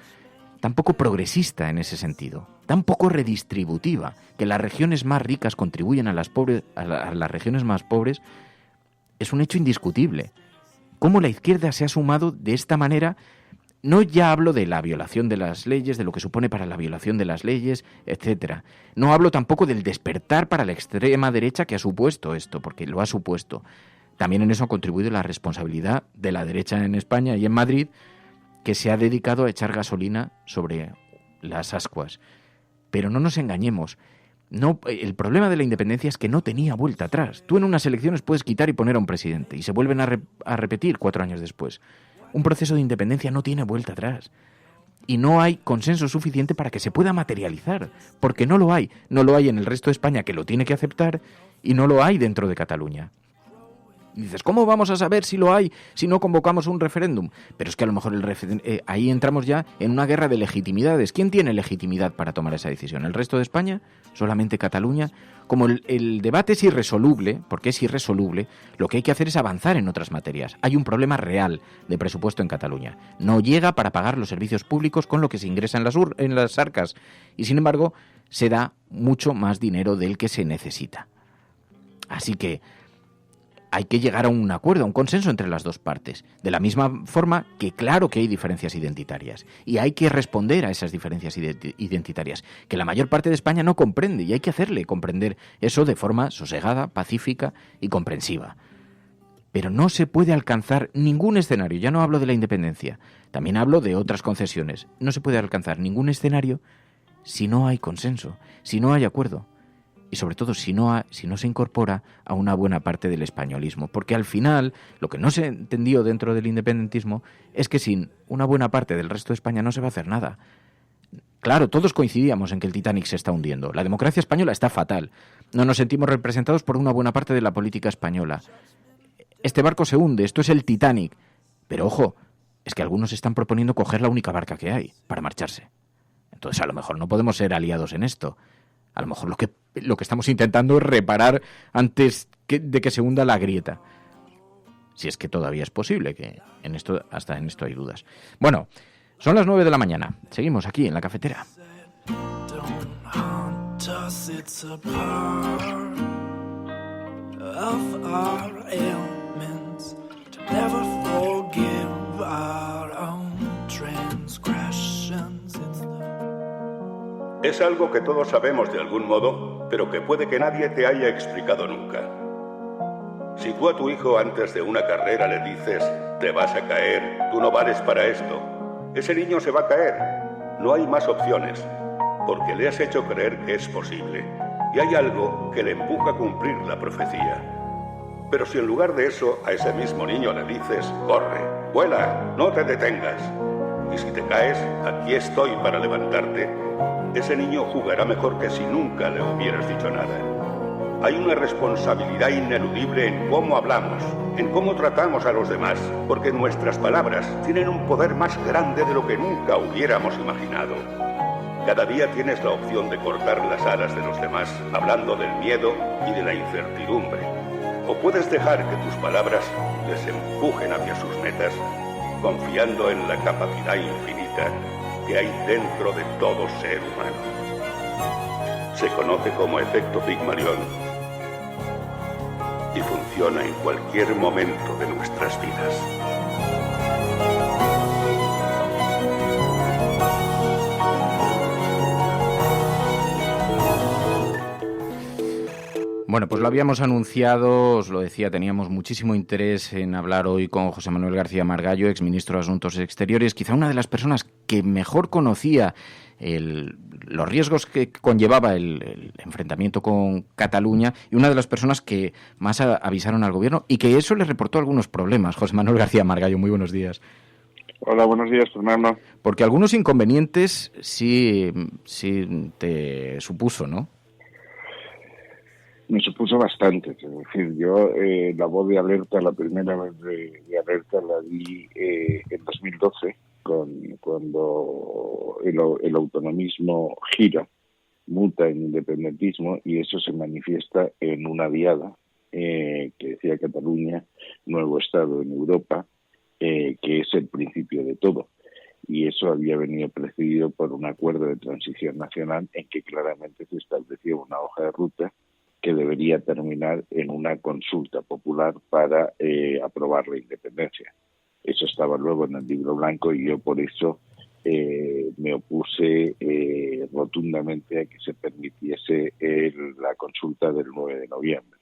tan poco progresista en ese sentido, tan poco redistributiva, que las regiones más ricas contribuyen a las regiones más pobres? Es un hecho indiscutible. ¿Cómo la izquierda se ha sumado de esta manera? No ya hablo de la violación de las leyes, de lo que supone para la violación de las leyes, etcétera. No hablo tampoco del despertar para la extrema derecha que ha supuesto esto, porque lo ha supuesto. También en eso ha contribuido la responsabilidad de la derecha en España y en Madrid, que se ha dedicado a echar gasolina sobre las ascuas. Pero no nos engañemos. No, el problema de la independencia es que no tenía vuelta atrás. Tú en unas elecciones puedes quitar y poner a un presidente y se vuelven a repetir 4 años después. Un proceso de independencia no tiene vuelta atrás. Y no hay consenso suficiente para que se pueda materializar, porque no lo hay. No lo hay en el resto de España, que lo tiene que aceptar, y no lo hay dentro de Cataluña. Y dices, ¿cómo vamos a saber si lo hay si no convocamos un referéndum? Pero es que a lo mejor ahí entramos ya en una guerra de legitimidades. ¿Quién tiene legitimidad para tomar esa decisión? ¿El resto de España? ¿Solamente Cataluña? Como el debate es irresoluble, porque es irresoluble, lo que hay que hacer es avanzar en otras materias. Hay un problema real de presupuesto en Cataluña. No llega para pagar los servicios públicos con lo que se ingresa en las arcas. Y sin embargo, se da mucho más dinero del que se necesita. Así que hay que llegar a un acuerdo, a un consenso entre las dos partes. De la misma forma que claro que hay diferencias identitarias. Y hay que responder a esas diferencias identitarias, que la mayor parte de España no comprende, y hay que hacerle comprender eso de forma sosegada, pacífica y comprensiva. Pero no se puede alcanzar ningún escenario, ya no hablo de la independencia, también hablo de otras concesiones. No se puede alcanzar ningún escenario si no hay consenso, si no hay acuerdo. Y sobre todo si no se incorpora a una buena parte del españolismo. Porque al final, lo que no se entendió dentro del independentismo es que sin una buena parte del resto de España no se va a hacer nada. Claro, todos coincidíamos en que el Titanic se está hundiendo. La democracia española está fatal. No nos sentimos representados por una buena parte de la política española. Este barco se hunde, esto es el Titanic. Pero ojo, es que algunos están proponiendo coger la única barca que hay para marcharse. Entonces a lo mejor no podemos ser aliados en esto. A lo mejor lo que estamos intentando es reparar antes de que se hunda la grieta. Si es que todavía es posible, que hasta en esto hay dudas. Bueno, son las 9 de la mañana. Seguimos aquí en la cafetera. Es algo que todos sabemos de algún modo, pero que puede que nadie te haya explicado nunca. Si tú a tu hijo antes de una carrera le dices, te vas a caer, tú no vales para esto, ese niño se va a caer. No hay más opciones, porque le has hecho creer que es posible, y hay algo que le empuja a cumplir la profecía. Pero si en lugar de eso a ese mismo niño le dices, corre, vuela, no te detengas, y si te caes, aquí estoy para levantarte, ese niño jugará mejor que si nunca le hubieras dicho nada. Hay una responsabilidad ineludible en cómo hablamos, en cómo tratamos a los demás, porque nuestras palabras tienen un poder más grande de lo que nunca hubiéramos imaginado. Cada día tienes la opción de cortar las alas de los demás, hablando del miedo y de la incertidumbre. O puedes dejar que tus palabras les empujen hacia sus metas, confiando en la capacidad infinita que hay dentro de todo ser humano. Se conoce como efecto Pigmalión y funciona en cualquier momento de nuestras vidas. Bueno, pues lo habíamos anunciado, os lo decía, teníamos muchísimo interés en hablar hoy con José Manuel García Margallo, exministro de Asuntos Exteriores, quizá una de las personas que mejor conocía los riesgos que conllevaba el enfrentamiento con Cataluña y una de las personas que más avisaron al gobierno y que eso le reportó algunos problemas. José Manuel García Margallo, muy buenos días. Hola, buenos días, Fernando. Porque algunos inconvenientes sí te supuso, ¿no? Me supuso bastante. Es decir, yo la voz de alerta, la primera vez de alerta la di en 2012, cuando el autonomismo gira, muta en independentismo, y eso se manifiesta en una diada que decía Cataluña, nuevo Estado en Europa, que es el principio de todo. Y eso había venido precedido por un acuerdo de transición nacional en que claramente se establecía una hoja de ruta que debería terminar en una consulta popular para aprobar la independencia. Eso estaba luego en el libro blanco y yo por eso me opuse rotundamente a que se permitiese la consulta del 9 de noviembre.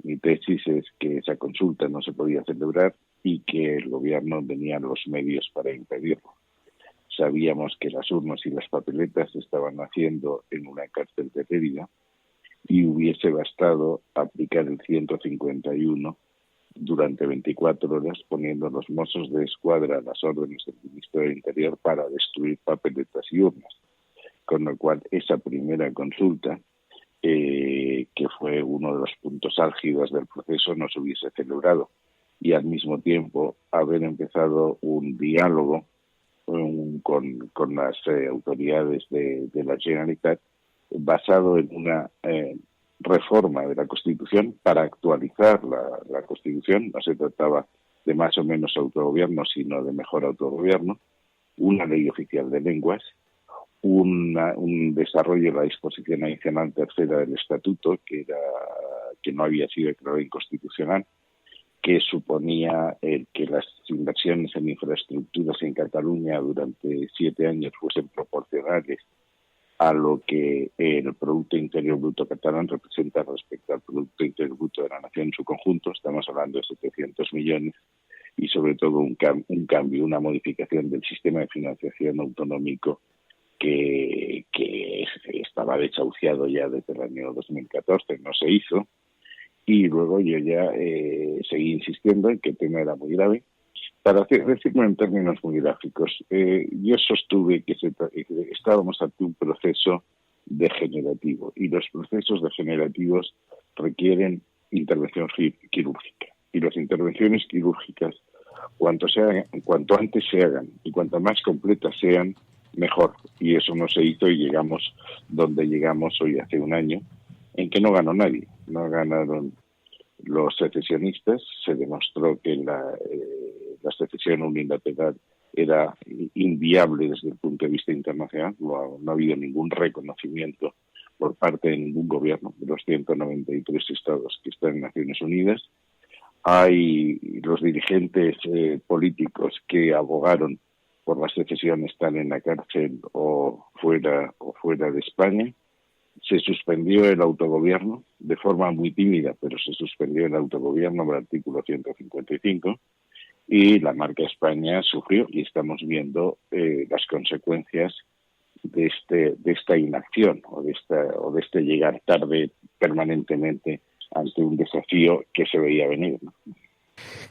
Mi tesis es que esa consulta no se podía celebrar y que el gobierno tenía los medios para impedirlo. Sabíamos que las urnas y las papeletas se estaban haciendo en una cárcel de Lérida y hubiese bastado aplicar el 151 durante 24 horas poniendo a los mozos de escuadra a las órdenes del ministro del Interior para destruir papeletas y urnas. Con lo cual, esa primera consulta, que fue uno de los puntos álgidos del proceso, no se hubiese celebrado. Y al mismo tiempo, haber empezado un diálogo con las autoridades de la Generalitat basado en una reforma de la Constitución para actualizar la Constitución. No se trataba de más o menos autogobierno, sino de mejor autogobierno, una ley oficial de lenguas, un desarrollo de la disposición adicional tercera del Estatuto, que no había sido declarado inconstitucional, que suponía que las inversiones en infraestructuras en Cataluña durante 7 años fuesen proporcionales a lo que el Producto Interior Bruto catalán representa respecto al Producto Interior Bruto de la nación en su conjunto. Estamos hablando de 700 millones y sobre todo un cambio, una modificación del sistema de financiación autonómico que estaba desahuciado ya desde el año 2014, no se hizo. Y luego yo ya seguí insistiendo en que el tema era muy grave. Para decirlo en términos muy gráficos, yo sostuve que estábamos ante un proceso degenerativo y los procesos degenerativos requieren intervención quirúrgica. Y las intervenciones quirúrgicas, cuanto antes se hagan y cuanto más completas sean, mejor. Y eso no se hizo y llegamos donde llegamos hoy hace un año, en que no ganó nadie. No ganaron los secesionistas. Se demostró que la secesión unilateral era inviable desde el punto de vista internacional. No ha habido ningún reconocimiento por parte de ningún gobierno de los 193 estados que están en Naciones Unidas. Hay los dirigentes políticos que abogaron por la secesión están en la cárcel o fuera de España. Se suspendió el autogobierno de forma muy tímida, pero se suspendió el autogobierno por el artículo 155 y la marca España sufrió y estamos viendo las consecuencias de esta inacción o de este llegar tarde permanentemente ante un desafío que se veía venir, ¿no?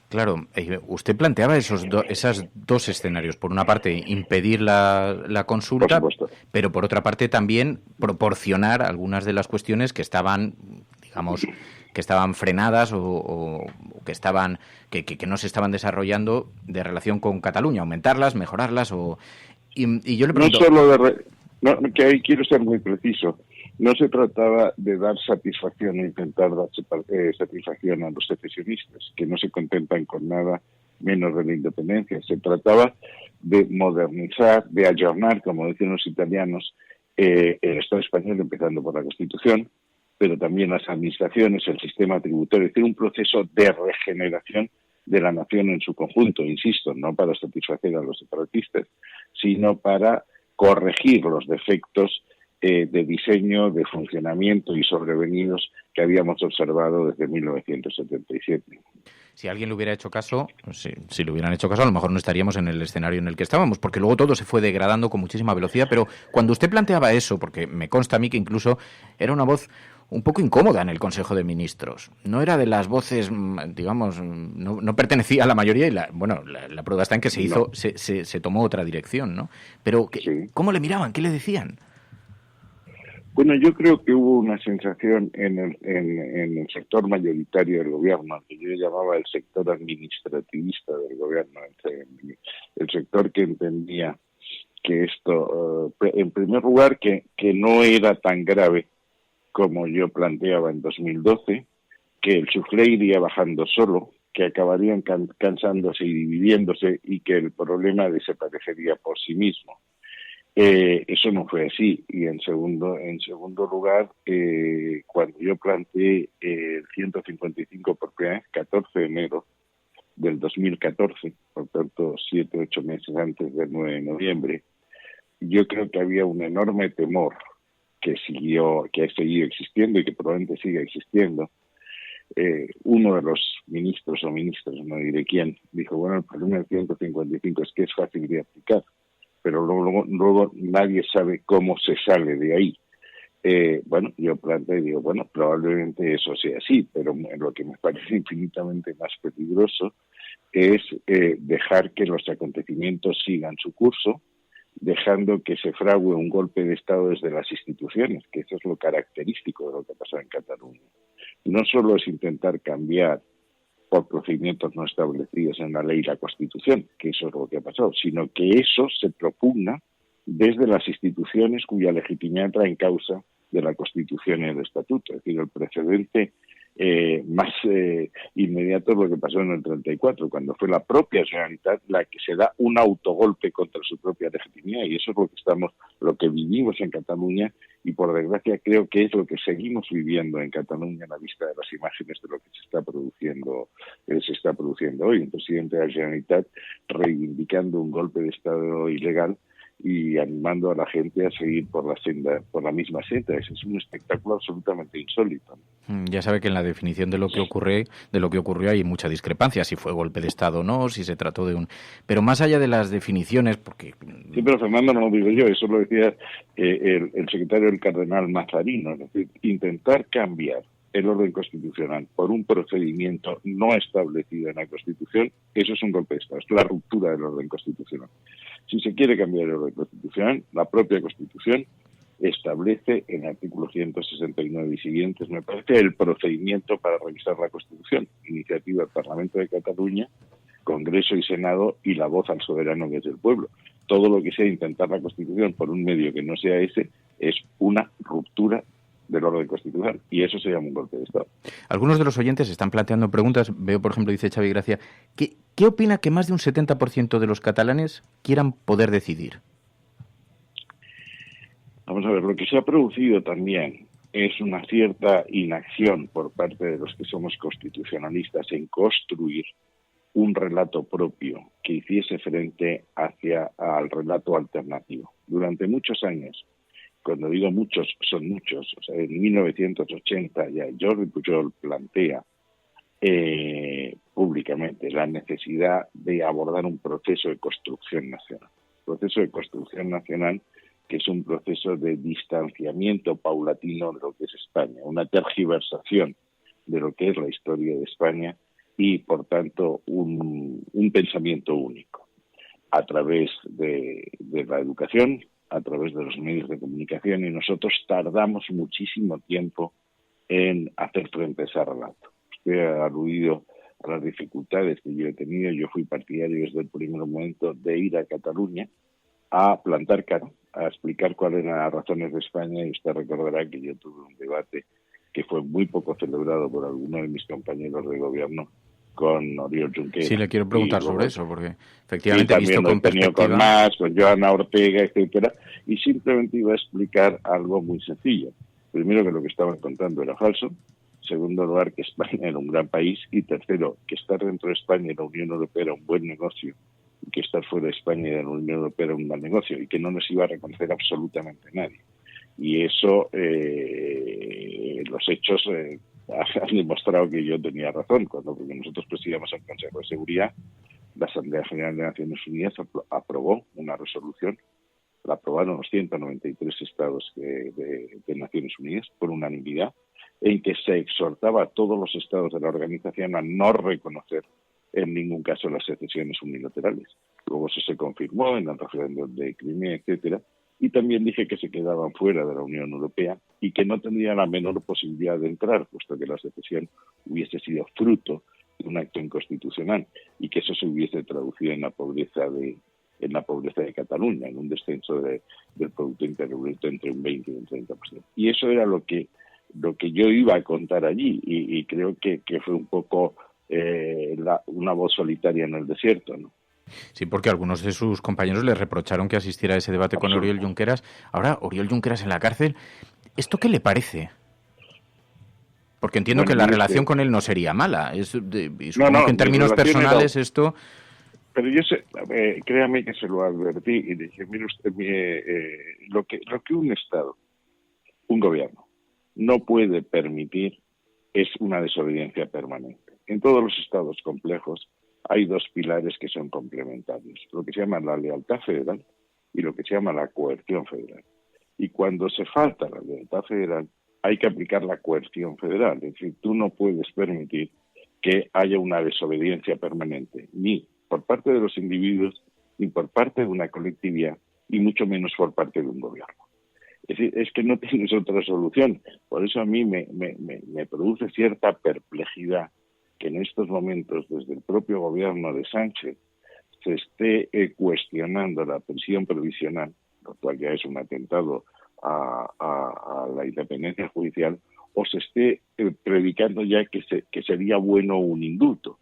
Claro, usted planteaba esos dos escenarios. Por una parte, impedir la consulta, pero por otra parte también proporcionar algunas de las cuestiones que estaban, digamos, que estaban frenadas o que no se estaban desarrollando de relación con Cataluña, aumentarlas, mejorarlas y yo le pregunto. Que ahí quiero ser muy preciso. No se trataba de dar satisfacción o intentar dar satisfacción a los secesionistas, que no se contentan con nada menos de la independencia. Se trataba de modernizar, de ayornar, como dicen los italianos, el Estado español, empezando por la Constitución, pero también las administraciones, el sistema tributario, es decir, un proceso de regeneración de la nación en su conjunto, insisto, no para satisfacer a los separatistas, sino para corregir los defectos de diseño, de funcionamiento y sobrevenidos que habíamos observado desde 1977. Si alguien le hubiera hecho caso, si le hubieran hecho caso, a lo mejor no estaríamos en el escenario en el que estábamos, porque luego todo se fue degradando con muchísima velocidad, pero cuando usted planteaba eso, porque me consta a mí que incluso era una voz un poco incómoda en el Consejo de Ministros, no era de las voces, digamos, no pertenecía a la mayoría, y la prueba está en que se tomó otra dirección, ¿no? Pero, ¿cómo le miraban? ¿Qué le decían? Bueno, yo creo que hubo una sensación en el sector mayoritario del gobierno, que yo llamaba el sector administrativista del gobierno, el sector que entendía que esto, en primer lugar, que no era tan grave como yo planteaba en 2012, que el soufflé iría bajando solo, que acabarían cansándose y dividiéndose y que el problema desaparecería por sí mismo. Eso no fue así. Y en segundo lugar, cuando yo planteé el 155 por primera vez, 14 de enero del 2014, por tanto 7-8 meses antes del 9 de noviembre, yo creo que había un enorme temor que ha seguido existiendo y que probablemente siga existiendo. Uno de los ministros o ministras, no diré quién, dijo, bueno, el problema del 155 es que es fácil de aplicar, pero luego nadie sabe cómo se sale de ahí. Yo planteé y digo, bueno, probablemente eso sea así, pero lo que me parece infinitamente más peligroso es dejar que los acontecimientos sigan su curso, dejando que se frague un golpe de Estado desde las instituciones, que eso es lo característico de lo que ha pasado en Cataluña. No solo es intentar cambiar por procedimientos no establecidos en la ley y la Constitución, que eso es lo que ha pasado, sino que eso se propugna desde las instituciones cuya legitimidad trae en causa de la Constitución y el Estatuto. Es decir, el precedente más inmediato es lo que pasó en el 34, cuando fue la propia Generalitat la que se da un autogolpe contra su propia legitimidad, y eso es lo que vivimos en Cataluña, y por desgracia creo que es lo que seguimos viviendo en Cataluña a la vista de las imágenes de lo que se está produciendo hoy. Un presidente de la Generalitat reivindicando un golpe de Estado ilegal y animando a la gente a seguir por la misma senda. Ese es un espectáculo absolutamente insólito. Ya sabe que en la definición de lo que ocurrió hay mucha discrepancia, si fue golpe de Estado o no, si se trató de un... Pero más allá de las definiciones, porque... Sí, pero Fernando, no lo digo yo, eso lo decía el secretario del cardenal Mazarino, es decir, intentar cambiar el orden constitucional por un procedimiento no establecido en la Constitución, eso es un golpe de Estado, es la ruptura del orden constitucional. Si se quiere cambiar el orden constitucional, la propia Constitución establece en el artículo 169 y siguientes, me parece, el procedimiento para revisar la Constitución, iniciativa del Parlamento de Cataluña, Congreso y Senado, y la voz al soberano que es el pueblo. Todo lo que sea intentar la Constitución por un medio que no sea ese es una ruptura del orden constitucional, y eso se llama un golpe de Estado. Algunos de los oyentes están planteando preguntas. Veo, por ejemplo, dice Xavi Gracia, ¿qué opina que más de un 70% de los catalanes quieran poder decidir? Vamos a ver, lo que se ha producido también es una cierta inacción por parte de los que somos constitucionalistas en construir un relato propio que hiciese frente al relato alternativo. Durante muchos años, cuando digo muchos, son muchos, o sea, en 1980 ya Jordi Pujol plantea públicamente la necesidad de abordar un proceso de construcción nacional. Proceso de construcción nacional que es un proceso de distanciamiento paulatino de lo que es España, una tergiversación de lo que es la historia de España y, por tanto, un pensamiento único a través de la educación, a través de los medios de comunicación, y nosotros tardamos muchísimo tiempo en hacer frente a ese relato. Usted ha aludido a las dificultades que yo he tenido. Yo fui partidario desde el primer momento de ir a Cataluña a plantar cara, a explicar cuáles eran las razones de España, y usted recordará que yo tuve un debate que fue muy poco celebrado por algunos de mis compañeros de gobierno con Oriol Junqueras. Sí, le quiero preguntar sobre eso, porque efectivamente he visto con perspectiva... con Mas, con Joana Ortega, etcétera, y simplemente iba a explicar algo muy sencillo. Primero, que lo que estaban contando era falso. Segundo lugar, que España era un gran país. Y tercero, que estar dentro de España y la Unión Europea era un buen negocio, y que estar fuera de España y de la Unión Europea era un mal negocio, y que no nos iba a reconocer absolutamente nadie. Y eso los hechos han demostrado que yo tenía razón, porque nosotros presidíamos el Consejo de Seguridad. La Asamblea General de Naciones Unidas aprobó una resolución, la aprobaron los 193 estados de Naciones Unidas por unanimidad, en que se exhortaba a todos los estados de la organización a no reconocer en ningún caso las secesiones unilaterales. Luego eso se confirmó en el referéndum de Crimea, etcétera, y también dije que se quedaban fuera de la Unión Europea y que no tendrían la menor posibilidad de entrar, puesto que la secesión hubiese sido fruto de un acto inconstitucional y que eso se hubiese traducido en la pobreza de Cataluña, en un descenso del Producto Interior Bruto entre un 20 y un 30%. Y eso era lo que yo iba a contar allí, y creo que fue un poco una voz solitaria en el desierto, ¿no? Sí, porque algunos de sus compañeros le reprocharon que asistiera a ese debate con Oriol Junqueras. Ahora, Oriol Junqueras en la cárcel, ¿esto qué le parece? Porque entiendo que la relación con él no sería mala. Supongo que en términos personales esto... Pero yo créame que se lo advertí y dije, mire usted, lo que un Estado, un gobierno, no puede permitir es una desobediencia permanente. En todos los estados complejos hay dos pilares que son complementarios, lo que se llama la lealtad federal y lo que se llama la coerción federal. Y cuando se falta la lealtad federal, hay que aplicar la coerción federal. Es decir, tú no puedes permitir que haya una desobediencia permanente, ni por parte de los individuos, ni por parte de una colectividad, y mucho menos por parte de un gobierno. Es decir, es que no tienes otra solución. Por eso a mí me produce cierta perplejidad que en estos momentos, desde el propio gobierno de Sánchez, se esté cuestionando la prisión provisional, lo cual ya es un atentado a la independencia judicial, o se esté predicando ya que sería bueno un indulto.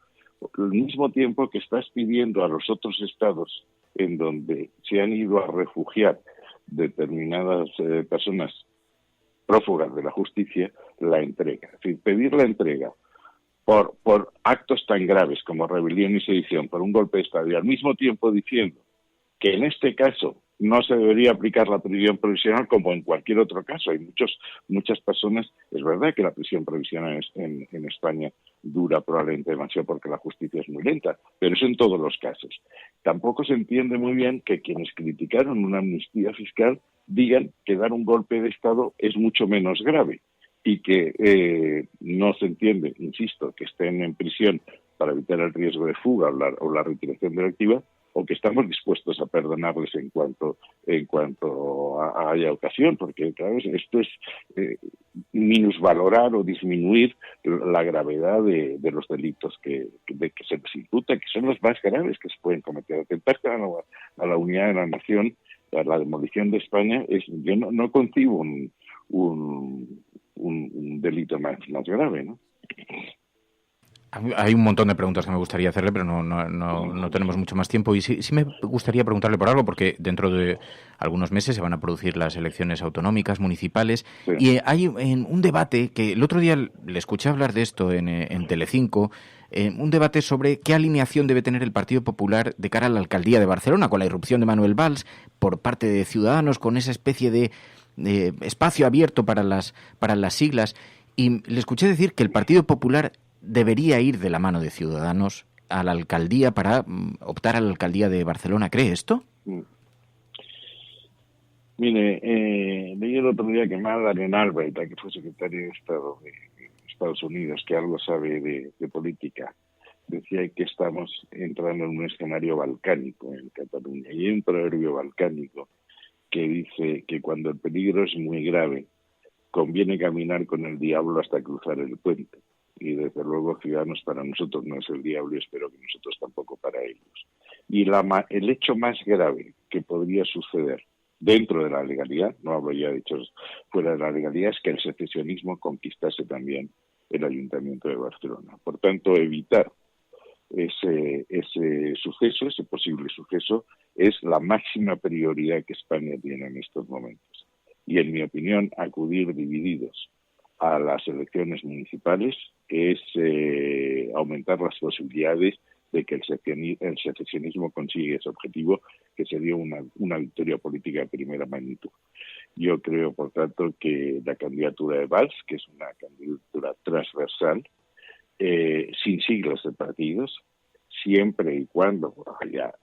Al mismo tiempo que estás pidiendo a los otros estados en donde se han ido a refugiar determinadas personas prófugas de la justicia, la entrega. Es decir, pedir la entrega por actos tan graves como rebelión y sedición, por un golpe de Estado, y al mismo tiempo diciendo que en este caso no se debería aplicar la prisión provisional como en cualquier otro caso. Hay muchas personas, es verdad que la prisión provisional en España dura probablemente demasiado porque la justicia es muy lenta, pero eso en todos los casos. Tampoco se entiende muy bien que quienes criticaron una amnistía fiscal digan que dar un golpe de Estado es mucho menos grave y que no se entiende, insisto, que estén en prisión para evitar el riesgo de fuga o la retiración delictiva, o que estamos dispuestos a perdonarles en cuanto haya ocasión, porque claro, esto es minusvalorar o disminuir la gravedad de los delitos que se les imputa, que son los más graves que se pueden cometer. Atentar a la unidad de la nación, a la demolición de España, yo no concibo un delito más grave, ¿no? Hay un montón de preguntas que me gustaría hacerle, pero no tenemos mucho más tiempo. Y sí me gustaría preguntarle por algo, porque dentro de algunos meses se van a producir las elecciones autonómicas, municipales, sí. Y hay un debate que el otro día le escuché hablar de esto en Telecinco, un debate sobre qué alineación debe tener el Partido Popular de cara a la alcaldía de Barcelona, con la irrupción de Manuel Valls por parte de Ciudadanos, con esa especie de espacio abierto para las siglas. Y le escuché decir que el Partido Popular debería ir de la mano de Ciudadanos a la alcaldía para optar a la alcaldía de Barcelona. ¿Cree esto? Mire, leí el otro día que Madeleine Albright, que fue secretaria de Estado de Estados Unidos, que algo sabe de política, decía que estamos entrando en un escenario balcánico en Cataluña. Y hay un proverbio balcánico que dice que cuando el peligro es muy grave, conviene caminar con el diablo hasta cruzar el puente. Y desde luego Ciudadanos para nosotros no es el diablo, y espero que nosotros tampoco para ellos. Y el hecho más grave que podría suceder dentro de la legalidad, no hablo ya de hechos fuera de la legalidad, es que el secesionismo conquistase también el Ayuntamiento de Barcelona. Por tanto, evitar ese suceso, ese posible suceso, es la máxima prioridad que España tiene en estos momentos. Y en mi opinión, acudir divididos a las elecciones municipales es aumentar las posibilidades de que el secesionismo consiga ese objetivo, que sería una victoria política de primera magnitud. Yo creo, por tanto, que la candidatura de Valls, que es una candidatura transversal, sin siglas de partidos, siempre y cuando haya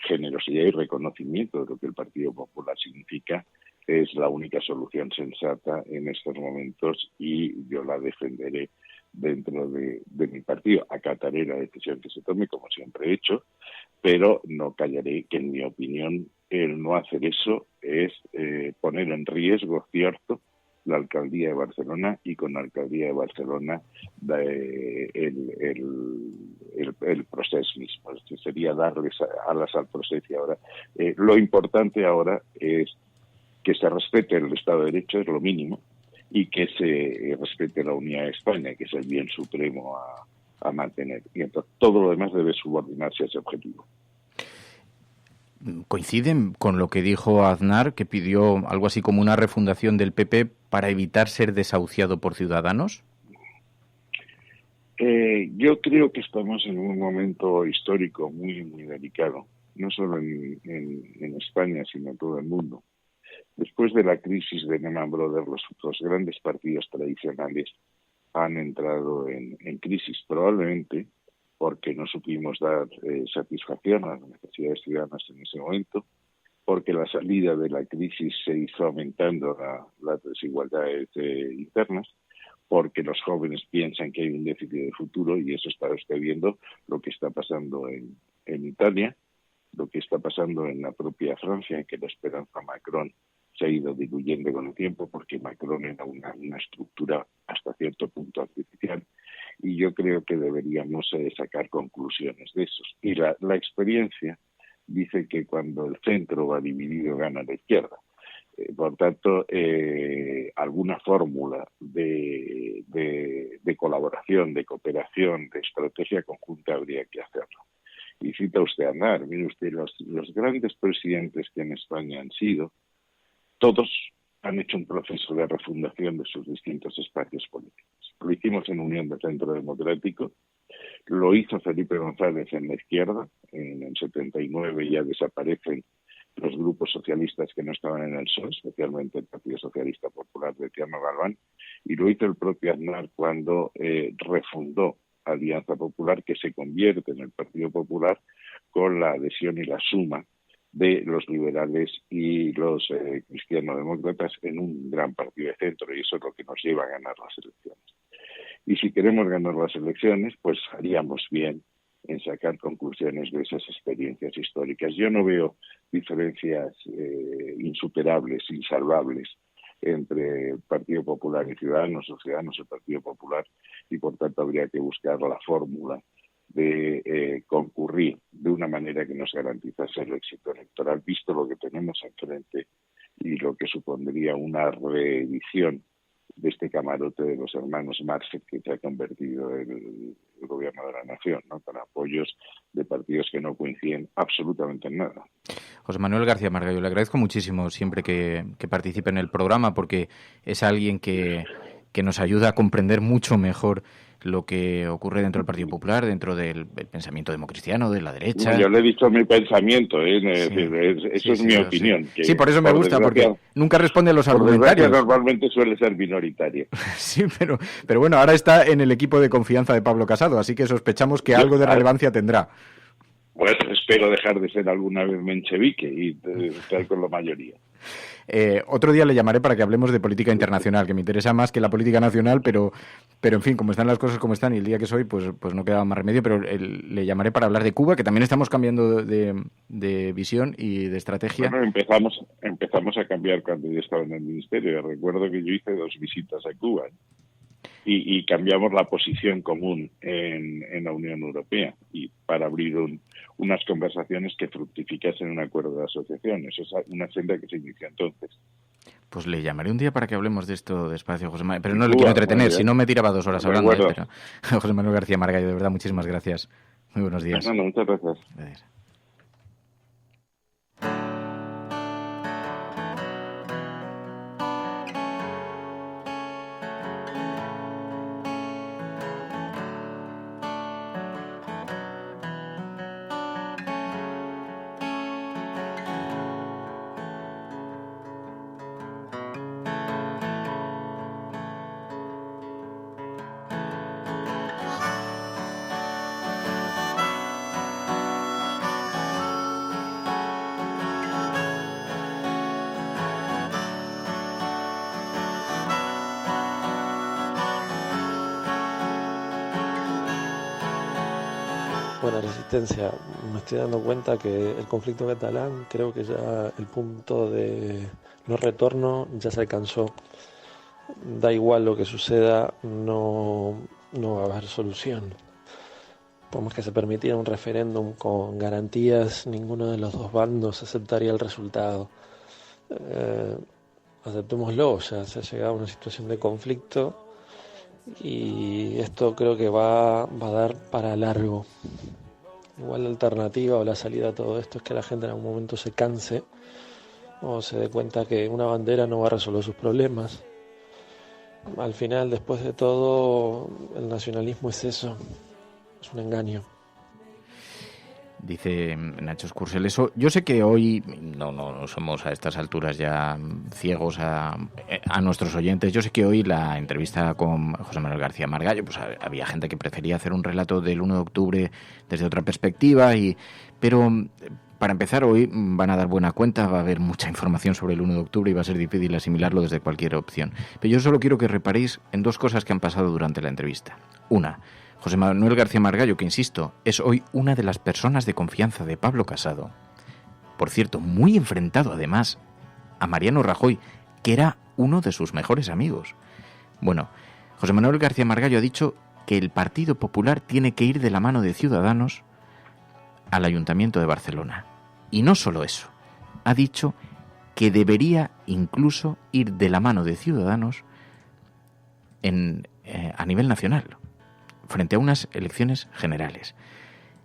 generosidad y reconocimiento de lo que el Partido Popular significa, es la única solución sensata en estos momentos y yo la defenderé dentro de mi partido. Acataré la decisión que se tome, como siempre he hecho, pero no callaré que, en mi opinión, el no hacer eso es poner en riesgo, cierto, la alcaldía de Barcelona, y con la alcaldía de Barcelona el proceso mismo. Sería darles alas al proceso. Y ahora lo importante ahora es que se respete el Estado de Derecho, es lo mínimo, y que se respete la unidad de España, que es el bien supremo a mantener. Y entonces todo lo demás debe subordinarse a ese objetivo. ¿Coinciden con lo que dijo Aznar, que pidió algo así como una refundación del PP para evitar ser desahuciado por Ciudadanos? Yo creo que estamos en un momento histórico muy, muy delicado, no solo en España, sino en todo el mundo. Después de la crisis de Lehman Brothers, los grandes partidos tradicionales han entrado en crisis, probablemente porque no supimos dar satisfacción a las necesidades ciudadanas en ese momento, porque la salida de la crisis se hizo aumentando las desigualdades internas, porque los jóvenes piensan que hay un déficit de futuro, y eso está usted viendo lo que está pasando en Italia, lo que está pasando en la propia Francia, que la esperanza Macron se ha ido diluyendo con el tiempo, porque Macron era una estructura hasta cierto punto artificial, y yo creo que deberíamos sacar conclusiones de esos. Y la experiencia dice que cuando el centro va dividido gana la izquierda. Por tanto, alguna fórmula de colaboración, de cooperación, de estrategia conjunta habría que hacerlo. Y cita usted a Aznar, mire usted, los grandes presidentes que en España han sido, todos han hecho un proceso de refundación de sus distintos espacios políticos. Lo hicimos en Unión de Centro Democrático, lo hizo Felipe González en la izquierda, en el 79 ya desaparecen los grupos socialistas que no estaban en el PSOE, especialmente el Partido Socialista Popular de Tierno Galván, y lo hizo el propio Aznar cuando refundó Alianza Popular, que se convierte en el Partido Popular con la adhesión y la suma de los liberales y los cristiano-demócratas en un gran partido de centro, y eso es lo que nos lleva a ganar las elecciones. Y si queremos ganar las elecciones, pues haríamos bien en sacar conclusiones de esas experiencias históricas. Yo no veo diferencias insuperables, insalvables, entre el Partido Popular y Ciudadanos, o Ciudadanos y el Partido Popular, y por tanto habría que buscar la fórmula de concurrir de una manera que nos garantizase el éxito electoral, visto lo que tenemos enfrente y lo que supondría una reedición de este camarote de los hermanos Marx que se ha convertido en el gobierno de la nación, ¿no? Con apoyos de partidos que no coinciden absolutamente en nada. José Manuel García Margallo, le agradezco muchísimo siempre que participe en el programa, porque es alguien que nos ayuda a comprender mucho mejor lo que ocurre dentro del Partido Popular, dentro del pensamiento democristiano, de la derecha. Yo le he dicho mi pensamiento, eso es mi opinión. Que sí, por eso me gusta, porque nunca responde a los argumentarios. Normalmente suele ser minoritario. Sí, pero bueno, ahora está en el equipo de confianza de Pablo Casado, así que sospechamos que algo de relevancia tendrá. Pues espero dejar de ser alguna vez menchevique y estar con la mayoría. Otro día le llamaré para que hablemos de política internacional, que me interesa más que la política nacional, pero en fin, como están las cosas como están y el día que soy, pues no queda más remedio, pero le llamaré para hablar de Cuba, que también estamos cambiando de visión y de estrategia. Bueno, empezamos a cambiar cuando yo estaba en el ministerio. Recuerdo que yo hice 2 visitas a Cuba y cambiamos la posición común en la Unión Europea y para abrir unas conversaciones que fructificasen un acuerdo de asociación. Eso es una senda que se inició entonces. Pues le llamaré un día para que hablemos de esto despacio, José Manuel, pero no le quiero entretener, si no me tiraba 2 horas hablando. Pero... José Manuel García Margallo, de verdad, muchísimas gracias. Muy buenos días. No, muchas gracias. Gracias. Buena Resistencia. Me estoy dando cuenta que el conflicto catalán, creo que ya el punto de no retorno ya se alcanzó. Da igual lo que suceda, no va a haber solución. Por más que se permitiera un referéndum con garantías, ninguno de los dos bandos aceptaría el resultado. Aceptémoslo, ya se ha llegado a una situación de conflicto y esto creo que va a dar para largo. Igual la alternativa o la salida a todo esto es que la gente en algún momento se canse o se dé cuenta que una bandera no va a resolver sus problemas. Al final, después de todo, el nacionalismo es eso, es un engaño. Dice Nacho Escursel eso. Yo sé que hoy no somos a estas alturas ya ciegos a nuestros oyentes. Yo sé que hoy la entrevista con José Manuel García Margallo, pues había gente que prefería hacer un relato del 1 de octubre desde otra perspectiva, pero para empezar hoy van a dar buena cuenta, va a haber mucha información sobre el 1 de octubre y va a ser difícil asimilarlo desde cualquier opción. Pero yo solo quiero que reparéis en dos cosas que han pasado durante la entrevista. Una, José Manuel García Margallo, que insisto, es hoy una de las personas de confianza de Pablo Casado. Por cierto, muy enfrentado además a Mariano Rajoy, que era uno de sus mejores amigos. Bueno, José Manuel García Margallo ha dicho que el Partido Popular tiene que ir de la mano de Ciudadanos al Ayuntamiento de Barcelona. Y no solo eso, ha dicho que debería incluso ir de la mano de Ciudadanos a nivel nacional, frente a unas elecciones generales.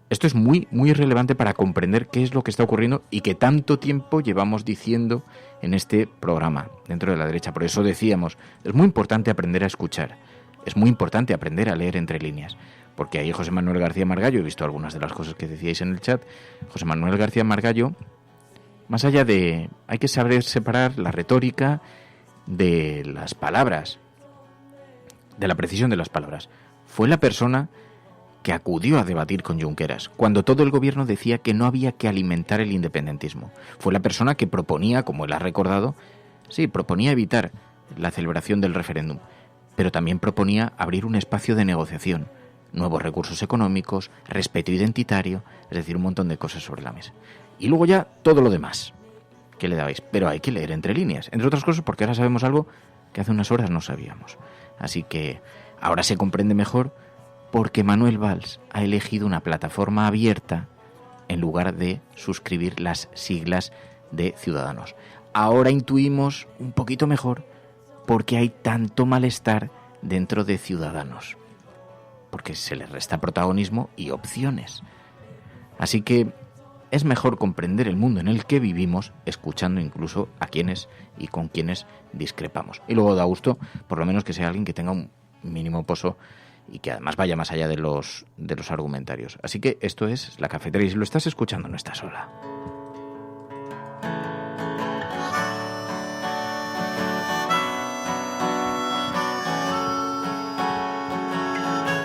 Esto es muy, muy relevante para comprender qué es lo que está ocurriendo y que tanto tiempo llevamos diciendo en este programa, dentro de la derecha. Por eso decíamos, es muy importante aprender a escuchar, es muy importante aprender a leer entre líneas, porque ahí José Manuel García Margallo, he visto algunas de las cosas que decíais en el chat, José Manuel García Margallo, más allá de... hay que saber separar la retórica de las palabras, de la precisión de las palabras. Fue la persona que acudió a debatir con Junqueras, cuando todo el gobierno decía que no había que alimentar el independentismo. Fue la persona que proponía, como él ha recordado, proponía evitar la celebración del referéndum, pero también proponía abrir un espacio de negociación, nuevos recursos económicos, respeto identitario, es decir, un montón de cosas sobre la mesa. Y luego ya todo lo demás que le dabais, pero hay que leer entre líneas, entre otras cosas porque ahora sabemos algo que hace unas horas no sabíamos. Así que ahora se comprende mejor porque Manuel Valls ha elegido una plataforma abierta en lugar de suscribir las siglas de Ciudadanos. Ahora intuimos un poquito mejor porque hay tanto malestar dentro de Ciudadanos, porque se les resta protagonismo y opciones. Así que es mejor comprender el mundo en el que vivimos escuchando incluso a quienes y con quienes discrepamos. Y luego da gusto, por lo menos, que sea alguien que tenga un mínimo pozo y que además vaya más allá de los argumentarios. Así que esto es La Cafetera y si lo estás escuchando no estás sola.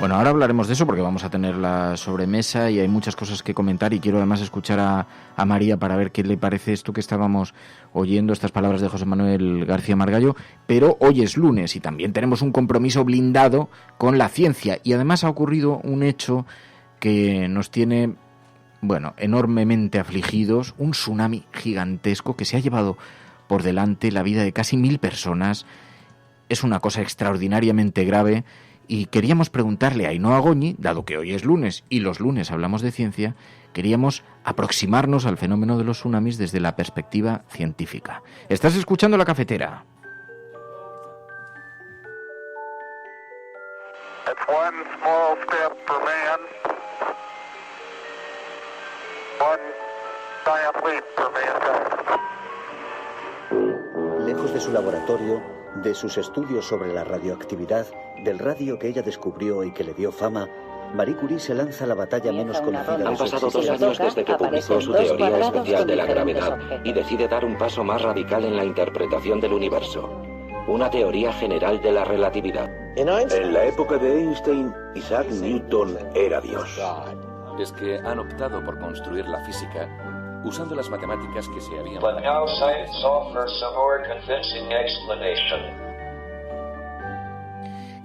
Bueno, ahora hablaremos de eso porque vamos a tener la sobremesa y hay muchas cosas que comentar y quiero además escuchar a María para ver qué le parece esto que estábamos oyendo, estas palabras de José Manuel García Margallo, pero hoy es lunes y también tenemos un compromiso blindado con la ciencia y además ha ocurrido un hecho que nos tiene, enormemente afligidos, un tsunami gigantesco que se ha llevado por delante la vida de casi 1000 personas. Es una cosa extraordinariamente grave. Y queríamos preguntarle a Ainhoa Goñi, dado que hoy es lunes y los lunes hablamos de ciencia, queríamos aproximarnos al fenómeno de los tsunamis desde la perspectiva científica. ¿Estás escuchando La Cafetera? Lejos de su laboratorio, de sus estudios sobre la radioactividad, del radio que ella descubrió y que le dio fama, Marie Curie se lanza a la batalla menos conocida de su existencia. Han pasado 2 años desde que publicó su teoría especial de la gravedad y decide dar un paso más radical en la interpretación del universo. Una teoría general de la relatividad. En la época de Einstein, Isaac Newton era Dios. Es que han optado por construir la física usando las matemáticas que se habían... But now science offers a more convincing explanation.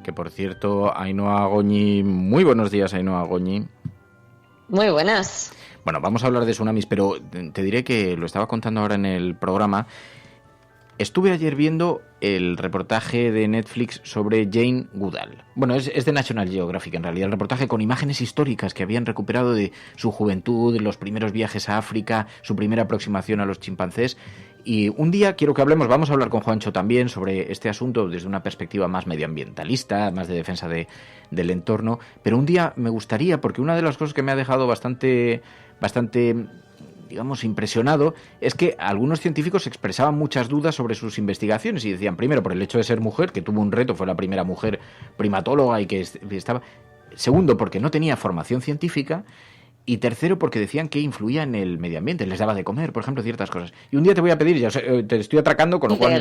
Que por cierto, Ainhoa Goñi, muy buenos días Ainhoa Goñi. Muy buenas. Bueno, vamos a hablar de tsunamis, pero te diré que lo estaba contando ahora en el programa. Estuve ayer viendo el reportaje de Netflix sobre Jane Goodall. Bueno, es de National Geographic en realidad, el reportaje con imágenes históricas que habían recuperado de su juventud, los primeros viajes a África, su primera aproximación a los chimpancés. Y un día quiero que hablemos, vamos a hablar con Juancho también sobre este asunto desde una perspectiva más medioambientalista, más de defensa del entorno, pero un día me gustaría, porque una de las cosas que me ha dejado bastante digamos, impresionado, es que algunos científicos expresaban muchas dudas sobre sus investigaciones y decían, primero, por el hecho de ser mujer, que tuvo un reto, fue la primera mujer primatóloga y que estaba... Segundo, porque no tenía formación científica. Y tercero, porque decían que influía en el medio ambiente, les daba de comer, por ejemplo, ciertas cosas. Y un día te voy a pedir, ya te estoy atracando, con lo cual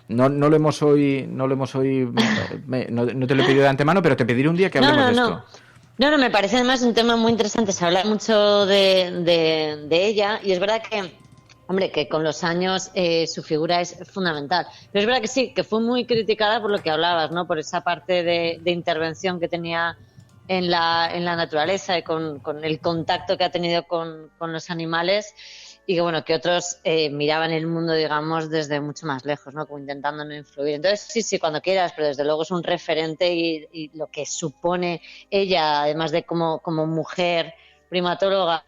no te lo he pedido de antemano, pero te pediré un día que hablemos de esto. No, me parece además un tema muy interesante. Se habla mucho de ella y es verdad que, hombre, que con los años su figura es fundamental. Pero es verdad que sí, que fue muy criticada por lo que hablabas, ¿no? Por esa parte de intervención que tenía en la naturaleza y con el contacto que ha tenido con los animales y que, bueno, que otros miraban el mundo, digamos, desde mucho más lejos, ¿no? Como intentando no influir. Entonces, sí, cuando quieras, pero desde luego es un referente y lo que supone ella, además de como mujer primatóloga,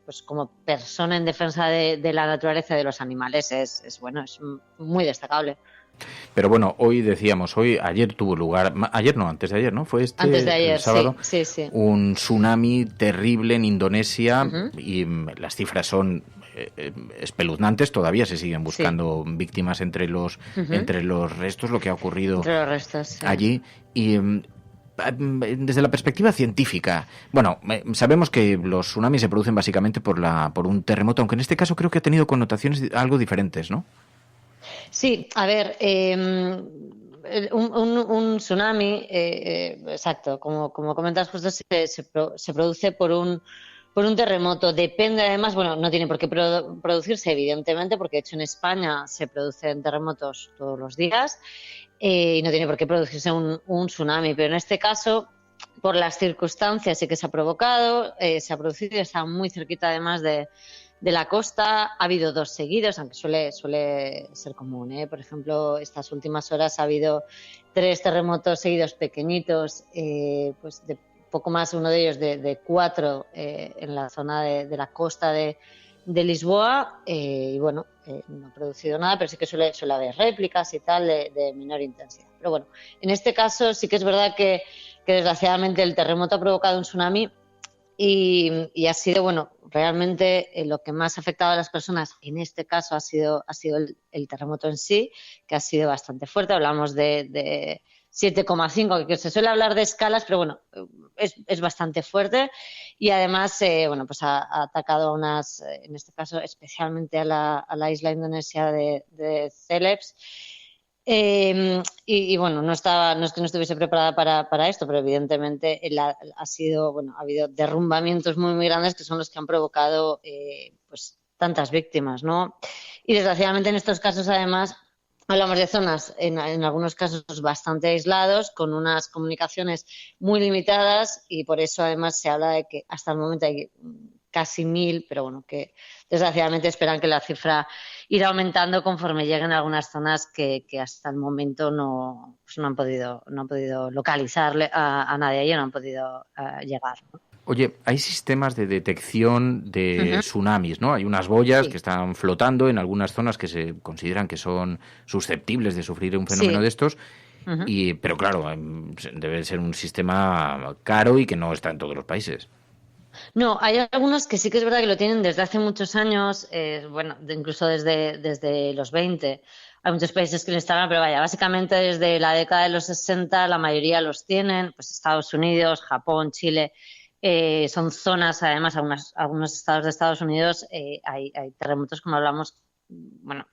pues como persona en defensa de la naturaleza y de los animales, es muy destacable. Pero bueno, hoy decíamos, ayer tuvo lugar, antes de ayer, ¿no? Fue antes de ayer, el sábado, sí. Un tsunami terrible en Indonesia y las cifras son espeluznantes, todavía se siguen buscando víctimas entre los restos, lo que ha ocurrido allí. Y desde la perspectiva científica, bueno, sabemos que los tsunamis se producen básicamente por un terremoto, aunque en este caso creo que ha tenido connotaciones algo diferentes, ¿no? Sí, a ver, un tsunami, exacto, como comentas justo, se produce por un terremoto. Depende además, bueno, no tiene por qué producirse evidentemente, porque de hecho en España se producen terremotos todos los días y no tiene por qué producirse un tsunami, pero en este caso, por las circunstancias sí que se ha provocado, se ha producido y está muy cerquita además de la costa. Ha habido 2 seguidos, aunque suele ser común, ¿eh? Por ejemplo, estas últimas horas ha habido 3 terremotos seguidos pequeñitos, pues de poco más, uno de ellos de 4 en la zona de la costa de Lisboa, y bueno, no ha producido nada, pero sí que suele haber réplicas y tal de menor intensidad. Pero bueno, en este caso sí que es verdad que desgraciadamente el terremoto ha provocado un tsunami y ha sido, bueno, realmente lo que más ha afectado a las personas en este caso ha sido el terremoto en sí, que ha sido bastante fuerte. Hablamos de 7,5, que se suele hablar de escalas, pero bueno, es bastante fuerte y además, pues ha atacado en este caso especialmente a la isla indonesia de Celebes. Y bueno, no es que no estuviese preparada para esto, pero evidentemente ha habido derrumbamientos muy, muy grandes que son los que han provocado pues tantas víctimas, ¿no? Y desgraciadamente en estos casos además hablamos de zonas en algunos casos bastante aislados, con unas comunicaciones muy limitadas y por eso además se habla de que hasta el momento hay casi 1.000, pero bueno, que desgraciadamente esperan que la cifra irá aumentando conforme lleguen a algunas zonas que hasta el momento no han podido localizar a nadie allí, no han podido llegar, ¿no? Oye, hay sistemas de detección de tsunamis, ¿no? Hay unas boyas que están flotando en algunas zonas que se consideran que son susceptibles de sufrir un fenómeno de estos. Pero claro, debe ser un sistema caro y que no está en todos los países. No, hay algunos que sí que es verdad que lo tienen desde hace muchos años, incluso desde los 20. Hay muchos países que lo instalan, pero vaya, básicamente desde la década de los 60 la mayoría los tienen, pues Estados Unidos, Japón, Chile. Son zonas, además, algunos estados de Estados Unidos hay terremotos, como hablamos, bueno,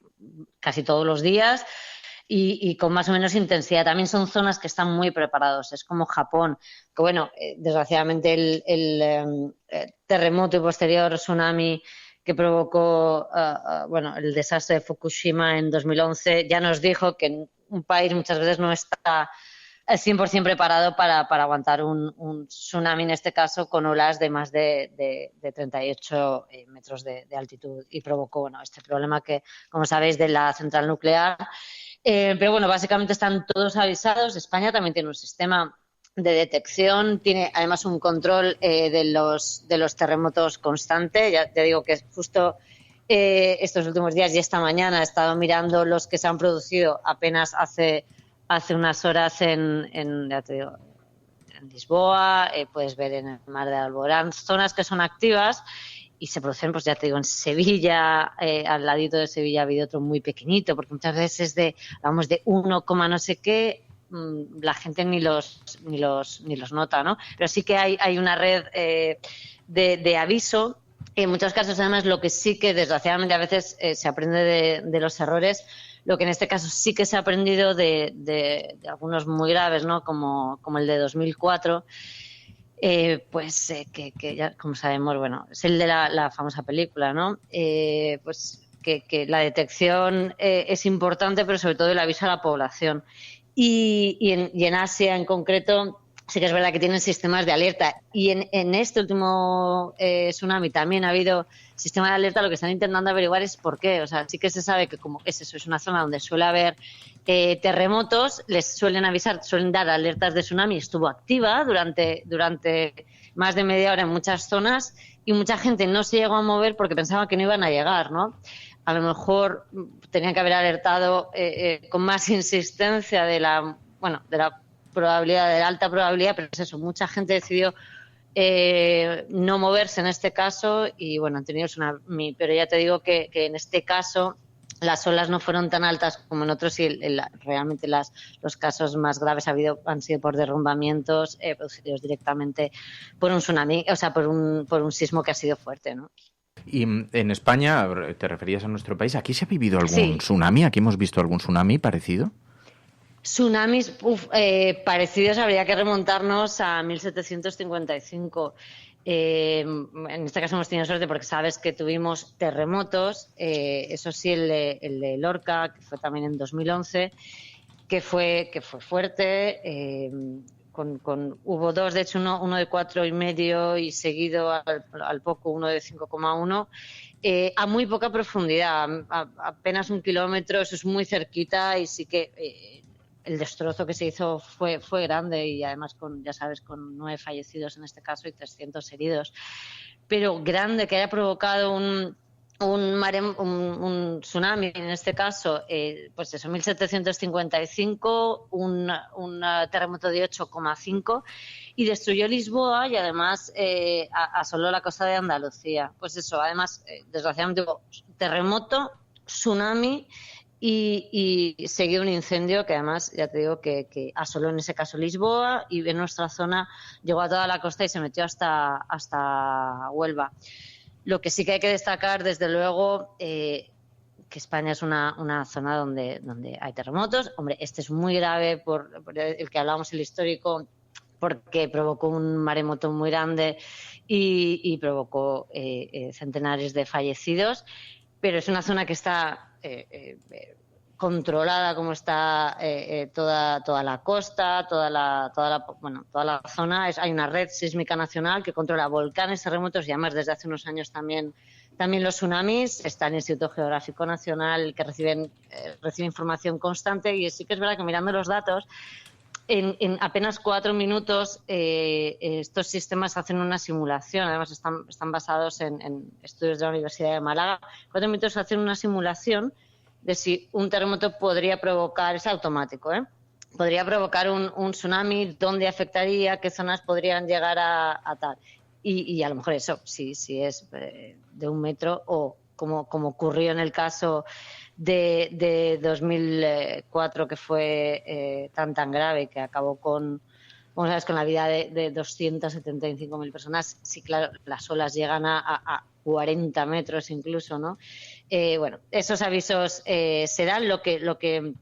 casi todos los días y con más o menos intensidad. También son zonas que están muy preparados. Es como Japón, que bueno, desgraciadamente el terremoto y posterior tsunami que provocó el desastre de Fukushima en 2011 ya nos dijo que un país muchas veces no está 100% preparado para aguantar un tsunami, en este caso, con olas de más de 38 metros de altitud, y provocó, bueno, este problema que, como sabéis, de la central nuclear. Pero bueno, básicamente están todos avisados. España también tiene un sistema de detección, tiene además un control de los terremotos constante. Ya te digo que justo estos últimos días y esta mañana he estado mirando los que se han producido apenas hace unas horas ya te digo, en Lisboa, puedes ver en el mar de Alborán, zonas que son activas y se producen, pues ya te digo, en Sevilla, al ladito de Sevilla ha habido otro muy pequeñito, porque muchas veces hablamos de 1, no sé qué, la gente ni los nota, ¿no? Pero sí que hay una red de aviso. En muchos casos, además, lo que sí que desgraciadamente a veces se aprende de los errores, lo que en este caso sí que se ha aprendido de algunos muy graves, ¿no? Como el de 2004, que ya, como sabemos, bueno, es el de la famosa película, ¿no? Pues que la detección es importante, pero sobre todo el aviso a la población. Y en Asia, en concreto, sí que es verdad que tienen sistemas de alerta. Y en este último tsunami también ha habido sistema de alerta. Lo que están intentando averiguar es por qué. O sea, sí que se sabe que como es una zona donde suele haber terremotos, les suelen avisar, suelen dar alertas de tsunami. Estuvo activa durante más de media hora en muchas zonas y mucha gente no se llegó a mover porque pensaba que no iban a llegar, ¿no? A lo mejor tenían que haber alertado con más insistencia de la probabilidad, de la alta probabilidad, pero es eso, mucha gente decidió no moverse en este caso y bueno, han tenido tsunami, pero ya te digo que en este caso las olas no fueron tan altas como en otros y realmente los casos más graves han sido por derrumbamientos producidos directamente por un tsunami, o sea, por un sismo que ha sido fuerte, ¿no? Y en España, te referías a nuestro país, ¿aquí se ha vivido algún tsunami? ¿Aquí hemos visto algún tsunami parecido? Tsunamis parecidos habría que remontarnos a 1755. En este caso hemos tenido suerte porque sabes que tuvimos terremotos, eso sí, el de Lorca, que fue también en 2011, que fue fuerte. Hubo dos, de hecho uno de 4,5 y seguido al poco uno de 5,1, a muy poca profundidad, apenas 1 kilómetro, eso es muy cerquita y sí que el destrozo que se hizo fue grande y además con 9 fallecidos en este caso y 300 heridos. Pero grande, que haya provocado un tsunami, en este caso, pues eso, 1755, un terremoto de 8,5 y destruyó Lisboa y además asoló la costa de Andalucía. Pues eso, además, desgraciadamente, terremoto, tsunami y seguido un incendio que además, ya te digo, que asoló en ese caso Lisboa y en nuestra zona llegó a toda la costa y se metió hasta Huelva. Lo que sí que hay que destacar, desde luego, que España es una zona donde hay terremotos. Hombre, este es muy grave por el que hablábamos, el histórico, porque provocó un maremoto muy grande y provocó centenares de fallecidos. Pero es una zona que está controlada, como está toda la costa, toda la zona. Hay una red sísmica nacional que controla volcanes, terremotos y además desde hace unos años también los tsunamis. Está el Instituto Geográfico Nacional que recibe información constante y sí que es verdad que mirando los datos, en apenas 4 minutos estos sistemas hacen una simulación. Además están basados en estudios de la Universidad de Málaga. 4 minutos hacen una simulación de si un terremoto podría provocar, es automático, podría provocar un tsunami, dónde afectaría, qué zonas podrían llegar a tal. Y a lo mejor eso, si es de 1 metro o como ocurrió en el caso de 2004, que fue tan grave, que acabó con la vida de 275.000 personas. Sí, claro, las olas llegan a 40 metros incluso, ¿no? Bueno, esos avisos se dan. Lo que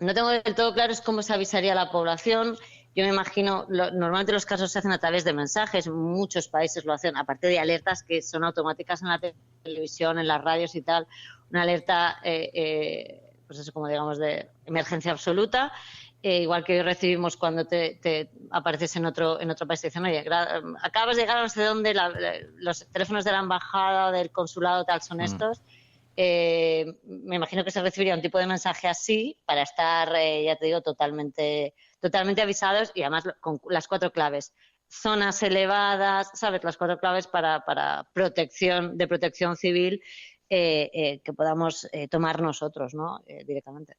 no tengo del todo claro es cómo se avisaría a la población. Yo me imagino, normalmente los casos se hacen a través de mensajes, muchos países lo hacen, aparte de alertas que son automáticas en la televisión, en las radios y tal, una alerta, pues eso, como digamos, de emergencia absoluta. igual que hoy recibimos cuando te apareces en otro país, te dicen, oye, acabas de llegar a no sé dónde, los teléfonos de la embajada o del consulado tal son estos. Me imagino que se recibiría un tipo de mensaje así para estar, ya te digo, totalmente avisados, y además con las 4 claves. Zonas elevadas, ¿sabes? Las 4 claves para protección civil que podamos tomar nosotros, ¿no? Directamente.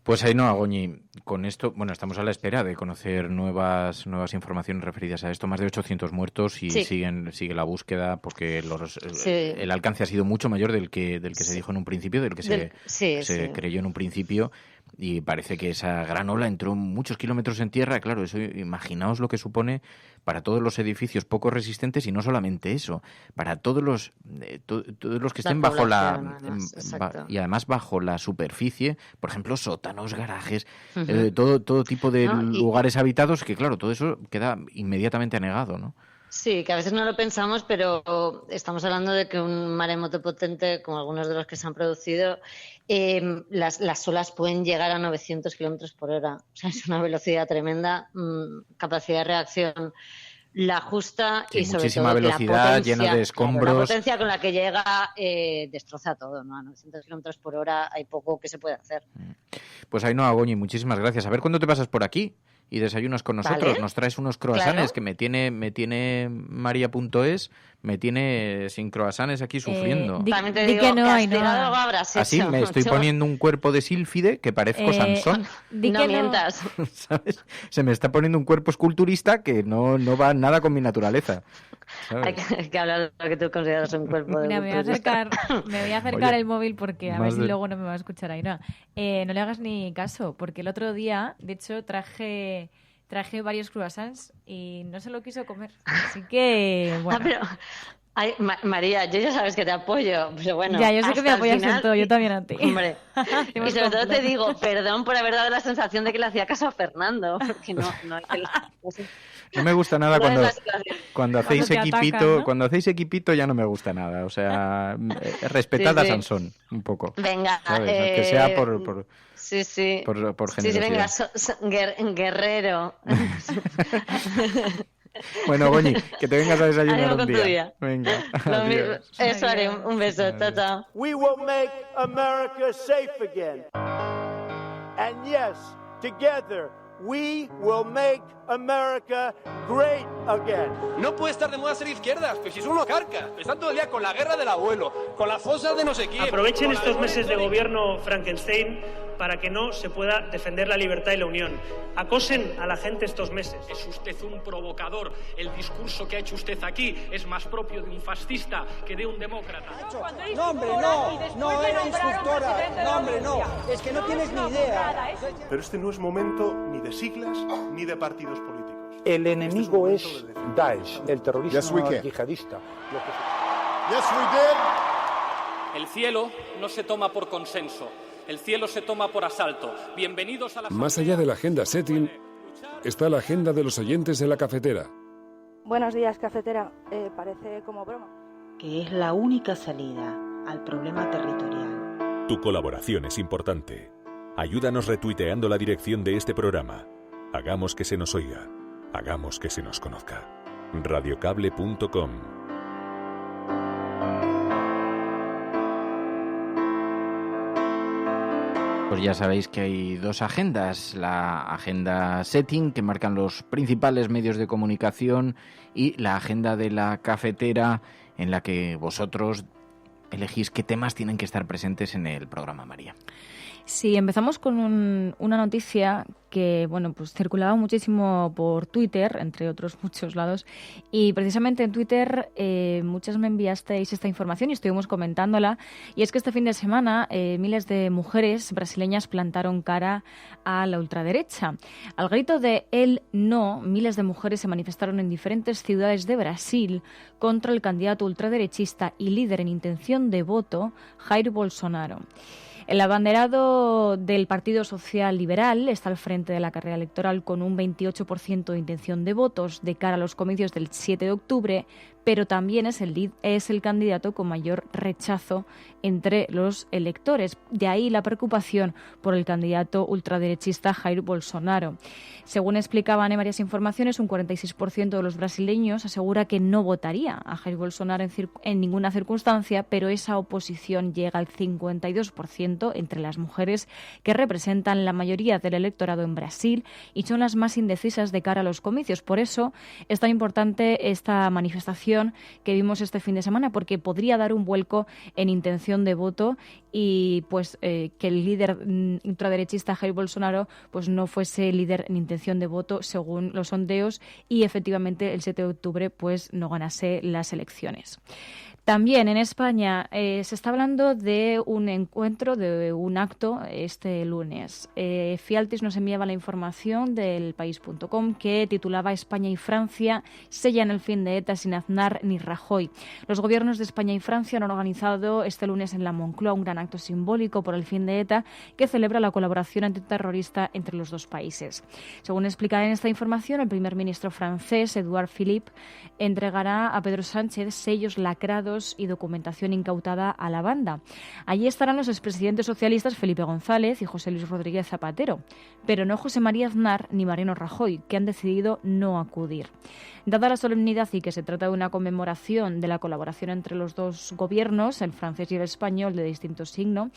Pues Ainhoa Goñi, con esto, bueno, estamos a la espera de conocer nuevas informaciones referidas a esto. Más de 800 muertos y sigue la búsqueda, porque el alcance ha sido mucho mayor del que se dijo en un principio, del que se creyó en un principio. Y parece que esa gran ola entró muchos kilómetros en tierra. Claro, eso, imaginaos lo que supone para todos los edificios poco resistentes, y no solamente eso, para todos los que estén bajo y además bajo la superficie, por ejemplo, sótanos, garajes, todo tipo de lugares habitados, que claro, todo eso queda inmediatamente anegado, ¿no? Sí, que a veces no lo pensamos, pero estamos hablando de que un maremoto potente, como algunos de los que se han producido, las olas pueden llegar a 900 kilómetros por hora. O sea, es una velocidad tremenda, capacidad de reacción la justa, y sobre muchísima todo velocidad, la potencia, llena de escombros. La potencia con la que llega destroza todo, ¿no? A 900 kilómetros por hora hay poco que se puede hacer. Pues Ainhoa Goñi, muchísimas gracias. A ver cuándo te pasas por aquí y desayunas con nosotros. Vale. Nos traes unos croissants, que me tiene María.es, me tiene sin croissants aquí sufriendo. También te digo que no, algo habrás hecho. Así me estoy poniendo un cuerpo de sílfide que parezco Sansón. No mientas. ¿Sabes? Se me está poniendo un cuerpo esculturista que no va nada con mi naturaleza. Hay que hablar de lo que tú consideras un cuerpo de Mira, me voy a acercar el móvil, porque a ver si luego no me va a escuchar ahí. No le hagas ni caso, porque el otro día, de hecho, traje varios croissants y no se lo quiso comer. Así que, bueno. Ay, María, yo ya sabes que te apoyo, pero bueno. Ya, yo sé que me apoyas en todo, yo también a ti. Hombre, y sobre todo te digo, perdón por haber dado la sensación de que le hacía caso a Fernando, porque no me gusta nada cuando hacéis equipito, atacan, ¿no? Cuando hacéis equipito ya no me gusta nada, o sea, respetad a Sansón un poco. Venga, que sea por generosidad. Sí, venga, guerrero. Bueno, Goñi, que te vengas a desayunar un día. día. Venga. Eso haré, un beso, chao. We will make America safe again. And yes, together we will make America great again. No puede estar de moda ser izquierdas, pues si son unos carcas. Están todo el día con la guerra del abuelo, con las fosas de no sé quién. Aprovechen estos meses de gobierno Frankenstein para que no se pueda defender la libertad y la unión. Acosen a la gente estos meses. Es usted un provocador. El discurso que ha hecho usted aquí es más propio de un fascista que de un demócrata. No, hombre, no era instructora. No, hombre, no. Es que no tienes ni idea. Pero este no es momento ni de siglas ni de partidos políticos. El enemigo es Daesh, el terrorismo yihadista. Yes, we did. El cielo no se toma por consenso. El cielo se toma por asalto. Bienvenidos a la... Más allá de la agenda setting, está la agenda de los oyentes de la cafetera. Buenos días, cafetera. Parece como broma. Que es la única salida al problema territorial. Tu colaboración es importante. Ayúdanos retuiteando la dirección de este programa. Hagamos que se nos oiga. Hagamos que se nos conozca. Radiocable.com. Pues ya sabéis que hay dos agendas, la agenda setting, que marcan los principales medios de comunicación, y la agenda de la cafetera, en la que vosotros elegís qué temas tienen que estar presentes en el programa, María. Sí, empezamos con una noticia que, bueno, pues circulaba muchísimo por Twitter, entre otros muchos lados, y precisamente en Twitter muchas me enviasteis esta información y estuvimos comentándola, y es que este fin de semana miles de mujeres brasileñas plantaron cara a la ultraderecha. Al grito de "El no", miles de mujeres se manifestaron en diferentes ciudades de Brasil contra el candidato ultraderechista y líder en intención de voto, Jair Bolsonaro. El abanderado del Partido Social Liberal está al frente de la carrera electoral con un 28% de intención de votos de cara a los comicios del 7 de octubre, pero también es el candidato con mayor rechazo entre los electores. De ahí la preocupación por el candidato ultraderechista Jair Bolsonaro. Según explicaban en varias informaciones, un 46% de los brasileños asegura que no votaría a Jair Bolsonaro en ninguna circunstancia, pero esa oposición llega al 52% entre las mujeres, que representan la mayoría del electorado en Brasil y son las más indecisas de cara a los comicios. Por eso es tan importante esta manifestación que vimos este fin de semana, porque podría dar un vuelco en intención de voto y pues que el líder ultraderechista Jair Bolsonaro pues no fuese líder en intención de voto según los sondeos y efectivamente el 7 de octubre pues no ganase las elecciones. También en España se está hablando de un encuentro, de un acto este lunes. Fialtis nos enviaba la información del país.com que titulaba España y Francia sellan el fin de ETA sin Aznar ni Rajoy. Los gobiernos de España y Francia han organizado este lunes en la Moncloa un gran acto simbólico por el fin de ETA que celebra la colaboración antiterrorista entre los dos países. Según explica en esta información, el primer ministro francés, Édouard Philippe, entregará a Pedro Sánchez sellos lacrados y documentación incautada a la banda. Allí estarán los expresidentes socialistas Felipe González y José Luis Rodríguez Zapatero, pero no José María Aznar ni Mariano Rajoy, que han decidido no acudir. Dada la solemnidad y que se trata de una conmemoración de la colaboración entre los dos gobiernos, el francés y el español, de distinto signo,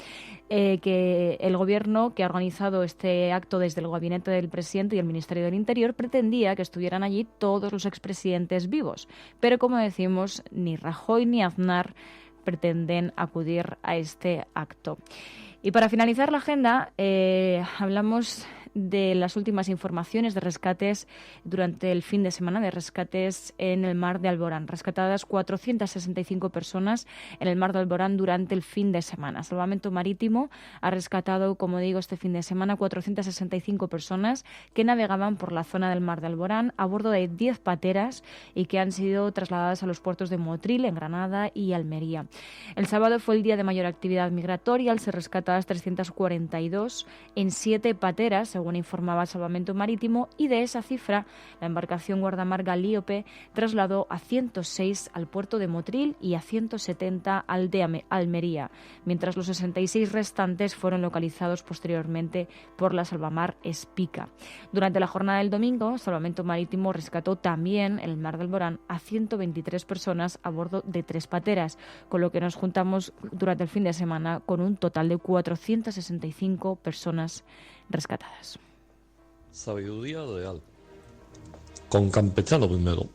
que el gobierno que ha organizado este acto desde el gabinete del presidente y el Ministerio del Interior pretendía que estuvieran allí todos los expresidentes vivos. Pero, como decimos, ni Rajoy ni Aznar pretenden acudir a este acto. Y para finalizar la agenda, hablamos de las últimas informaciones de rescates durante el fin de semana, de rescates en el mar de Alborán. Rescatadas 465 personas en el mar de Alborán durante el fin de semana. Salvamento Marítimo ha rescatado, como digo, este fin de semana 465 personas que navegaban por la zona del mar de Alborán a bordo de 10 pateras y que han sido trasladadas a los puertos de Motril, en Granada y Almería. El sábado fue el día de mayor actividad migratoria, al ser rescatadas 342 en 7 pateras, según informaba Salvamento Marítimo, y de esa cifra la embarcación guardamar Galíope trasladó a 106 al puerto de Motril y a 170 al de Almería, mientras los 66 restantes fueron localizados posteriormente por la Salvamar Espica. Durante la jornada del domingo, Salvamento Marítimo rescató también en el mar del Alborán a 123 personas a bordo de 3 pateras, con lo que nos juntamos durante el fin de semana con un total de 465 personas rescatadas. Sabiduría real. Con Campechano primero.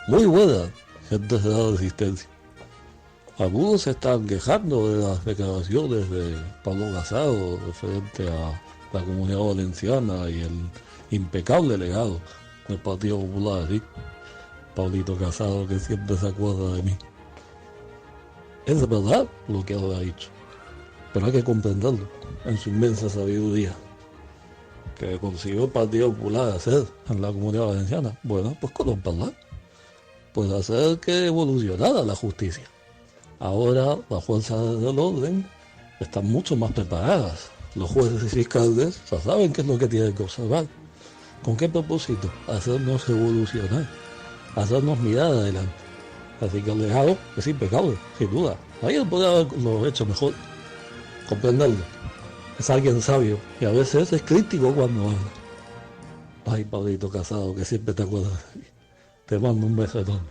Muy buena, gente de la resistencia. Algunos se están quejando de las declaraciones de Pablo Casado referente a la Comunidad Valenciana y el impecable legado del Partido Popular, ¿sí? Pablito Casado, que siempre se acuerda de mí. Es verdad lo que él ha dicho, pero hay que comprenderlo en su inmensa sabiduría. Que consiguió el Partido Popular hacer en la Comunidad Valenciana, bueno, pues colomparla, pues hacer que evolucionara la justicia. Ahora las fuerzas del orden están mucho más preparadas. Los jueces y fiscales ya saben qué es lo que tienen que observar. ¿Con qué propósito? Hacernos evolucionar, hacernos mirar adelante. Así que el legado es impecable, sin duda. Ahí él podría haberlo hecho mejor, comprenderlo. Es alguien sabio y a veces es crítico cuando habla. Ay, Pablito Casado, que siempre te acuerdas de mí. Te mando un beso enorme.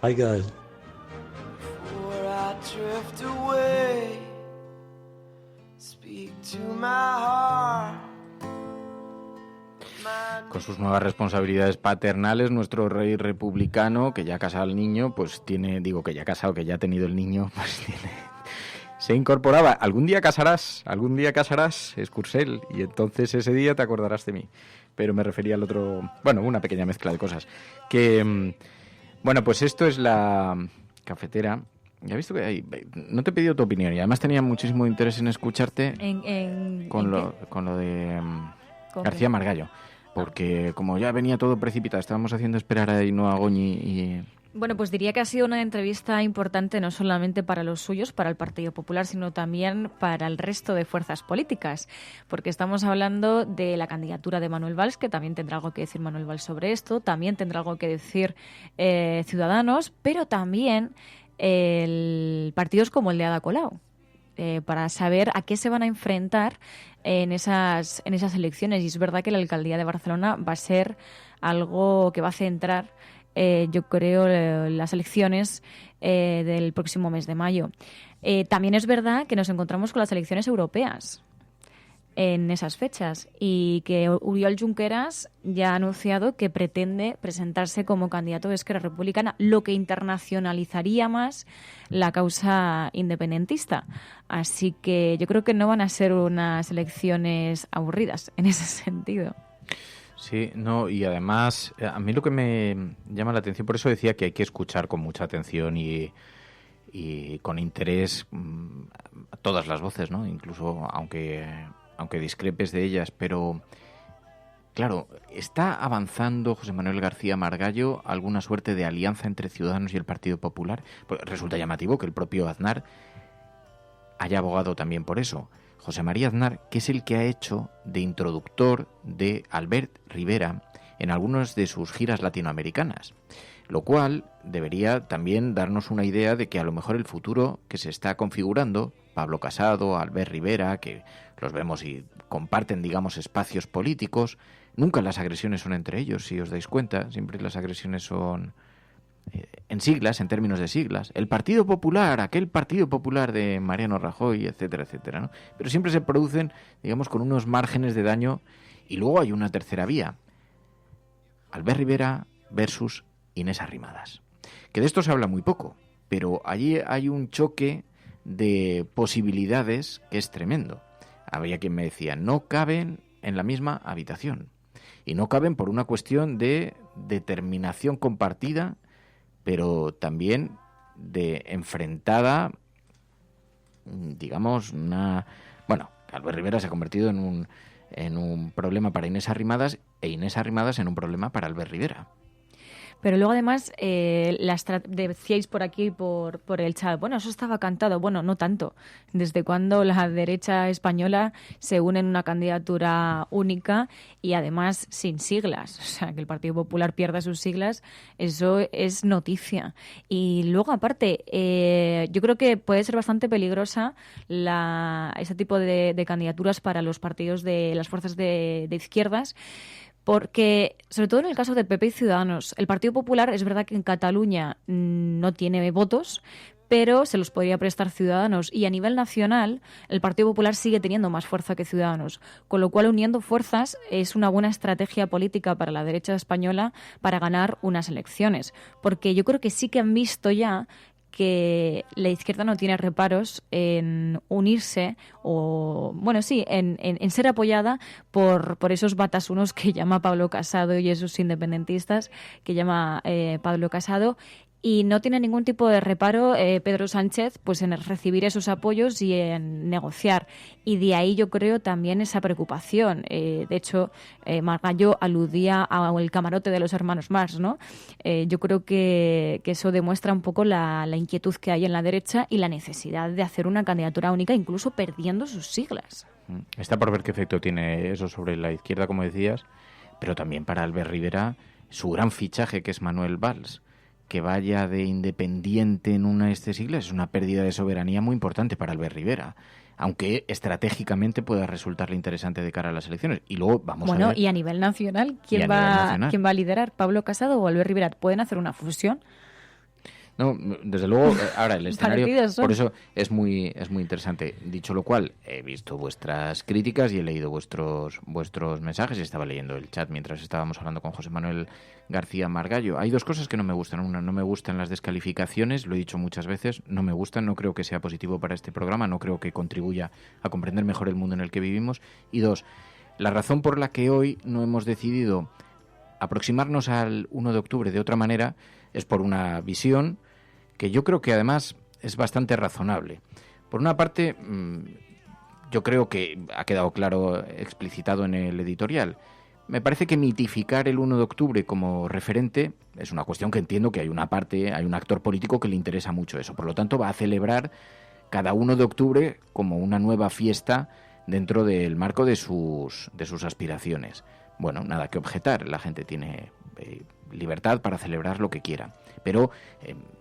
Hay que dar. Con sus nuevas responsabilidades paternales, nuestro rey republicano, que ya ha casado al niño, pues tiene, digo que ya ha casado, que ya ha tenido el niño, pues se incorporaba. Algún día casarás, Escursel, y entonces ese día te acordarás de mí. Pero me refería al otro, bueno, una pequeña mezcla de cosas. Que, bueno, pues esto es la cafetera. Ya he visto que no te he pedido tu opinión y además tenía muchísimo interés en escucharte con lo de García Margallo. Porque como ya venía todo precipitado, estábamos haciendo esperar a Ainhoa Goñi Bueno, pues diría que ha sido una entrevista importante no solamente para los suyos, para el Partido Popular, sino también para el resto de fuerzas políticas, porque estamos hablando de la candidatura de Manuel Valls, que también tendrá algo que decir Manuel Valls sobre esto, también tendrá algo que decir Ciudadanos, pero también partidos como el de Ada Colau, para saber a qué se van a enfrentar en esas elecciones. Y es verdad que la alcaldía de Barcelona va a ser algo que va a centrar, yo creo, las elecciones del próximo mes de mayo. También es verdad que nos encontramos con las elecciones europeas en esas fechas y que Oriol Junqueras ya ha anunciado que pretende presentarse como candidato de Esquerra Republicana, lo que internacionalizaría más la causa independentista. Así que yo creo que no van a ser unas elecciones aburridas en ese sentido. Sí, no, y además a mí lo que me llama la atención, por eso decía que hay que escuchar con mucha atención y con interés todas las voces, ¿no? Incluso aunque discrepes de ellas, pero claro, ¿está avanzando José Manuel García Margallo alguna suerte de alianza entre Ciudadanos y el Partido Popular? Pues resulta llamativo que el propio Aznar haya abogado también por eso. José María Aznar, que es el que ha hecho de introductor de Albert Rivera en algunas de sus giras latinoamericanas, lo cual debería también darnos una idea de que a lo mejor el futuro que se está configurando, Pablo Casado, Albert Rivera, que los vemos y comparten, digamos, espacios políticos, nunca las agresiones son entre ellos, si os dais cuenta, siempre las agresiones son en siglas, en términos de siglas. El Partido Popular, aquel Partido Popular de Mariano Rajoy, etcétera, etcétera, ¿no? Pero siempre se producen, digamos, con unos márgenes de daño. Y luego hay una tercera vía. Albert Rivera versus Inés Arrimadas. Que de esto se habla muy poco, pero allí hay un choque de posibilidades que es tremendo. Había quien me decía, no caben en la misma habitación. Y no caben por una cuestión de determinación compartida, pero también de enfrentada, digamos, Bueno, Albert Rivera se ha convertido en un problema para Inés Arrimadas e Inés Arrimadas en un problema para Albert Rivera. Pero luego además decíais por aquí, por el chat, bueno, eso estaba cantado. Bueno, no tanto. ¿Desde cuando la derecha española se une en una candidatura única y además sin siglas? O sea, que el Partido Popular pierda sus siglas, eso es noticia. Y luego, aparte, yo creo que puede ser bastante peligrosa ese tipo de candidaturas para los partidos de las fuerzas de izquierdas, porque, sobre todo en el caso de PP y Ciudadanos, el Partido Popular es verdad que en Cataluña no tiene votos, pero se los podría prestar Ciudadanos. Y a nivel nacional, el Partido Popular sigue teniendo más fuerza que Ciudadanos. Con lo cual, uniendo fuerzas es una buena estrategia política para la derecha española para ganar unas elecciones. Porque yo creo que sí que han visto ya que la izquierda no tiene reparos en unirse o, bueno, sí, en ser apoyada por esos batasunos que llama Pablo Casado y esos independentistas que llama Pablo Casado. Y no tiene ningún tipo de reparo Pedro Sánchez pues en recibir esos apoyos y en negociar. Y de ahí yo creo también esa preocupación. De hecho, Margallo aludía al camarote de los hermanos Marx, ¿no? Yo creo que eso demuestra un poco la inquietud que hay en la derecha y la necesidad de hacer una candidatura única, incluso perdiendo sus siglas. Está por ver qué efecto tiene eso sobre la izquierda, como decías, pero también para Albert Rivera, su gran fichaje, que es Manuel Valls. Que vaya de independiente en una de estas siglas es una pérdida de soberanía muy importante para Albert Rivera, aunque estratégicamente pueda resultarle interesante de cara a las elecciones. Y luego vamos a ver... Bueno, y a nivel nacional, ¿quién va a liderar? ¿Pablo Casado o Albert Rivera? ¿Pueden hacer una fusión? No, desde luego, ahora el escenario, por eso es muy interesante. Dicho lo cual, he visto vuestras críticas y he leído vuestros mensajes y estaba leyendo el chat mientras estábamos hablando con José Manuel García Margallo. Hay dos cosas que no me gustan. Una, no me gustan las descalificaciones, lo he dicho muchas veces, no me gustan, no creo que sea positivo para este programa, no creo que contribuya a comprender mejor el mundo en el que vivimos. Y dos, la razón por la que hoy no hemos decidido aproximarnos al 1 de octubre de otra manera es por una visión que yo creo que además es bastante razonable. Por una parte, yo creo que ha quedado claro, explicitado en el editorial, me parece que mitificar el 1 de octubre como referente es una cuestión que entiendo que hay un actor político que le interesa mucho eso. Por lo tanto, va a celebrar cada 1 de octubre como una nueva fiesta dentro del marco de sus aspiraciones. Bueno, nada que objetar, la gente tiene libertad para celebrar lo que quiera, pero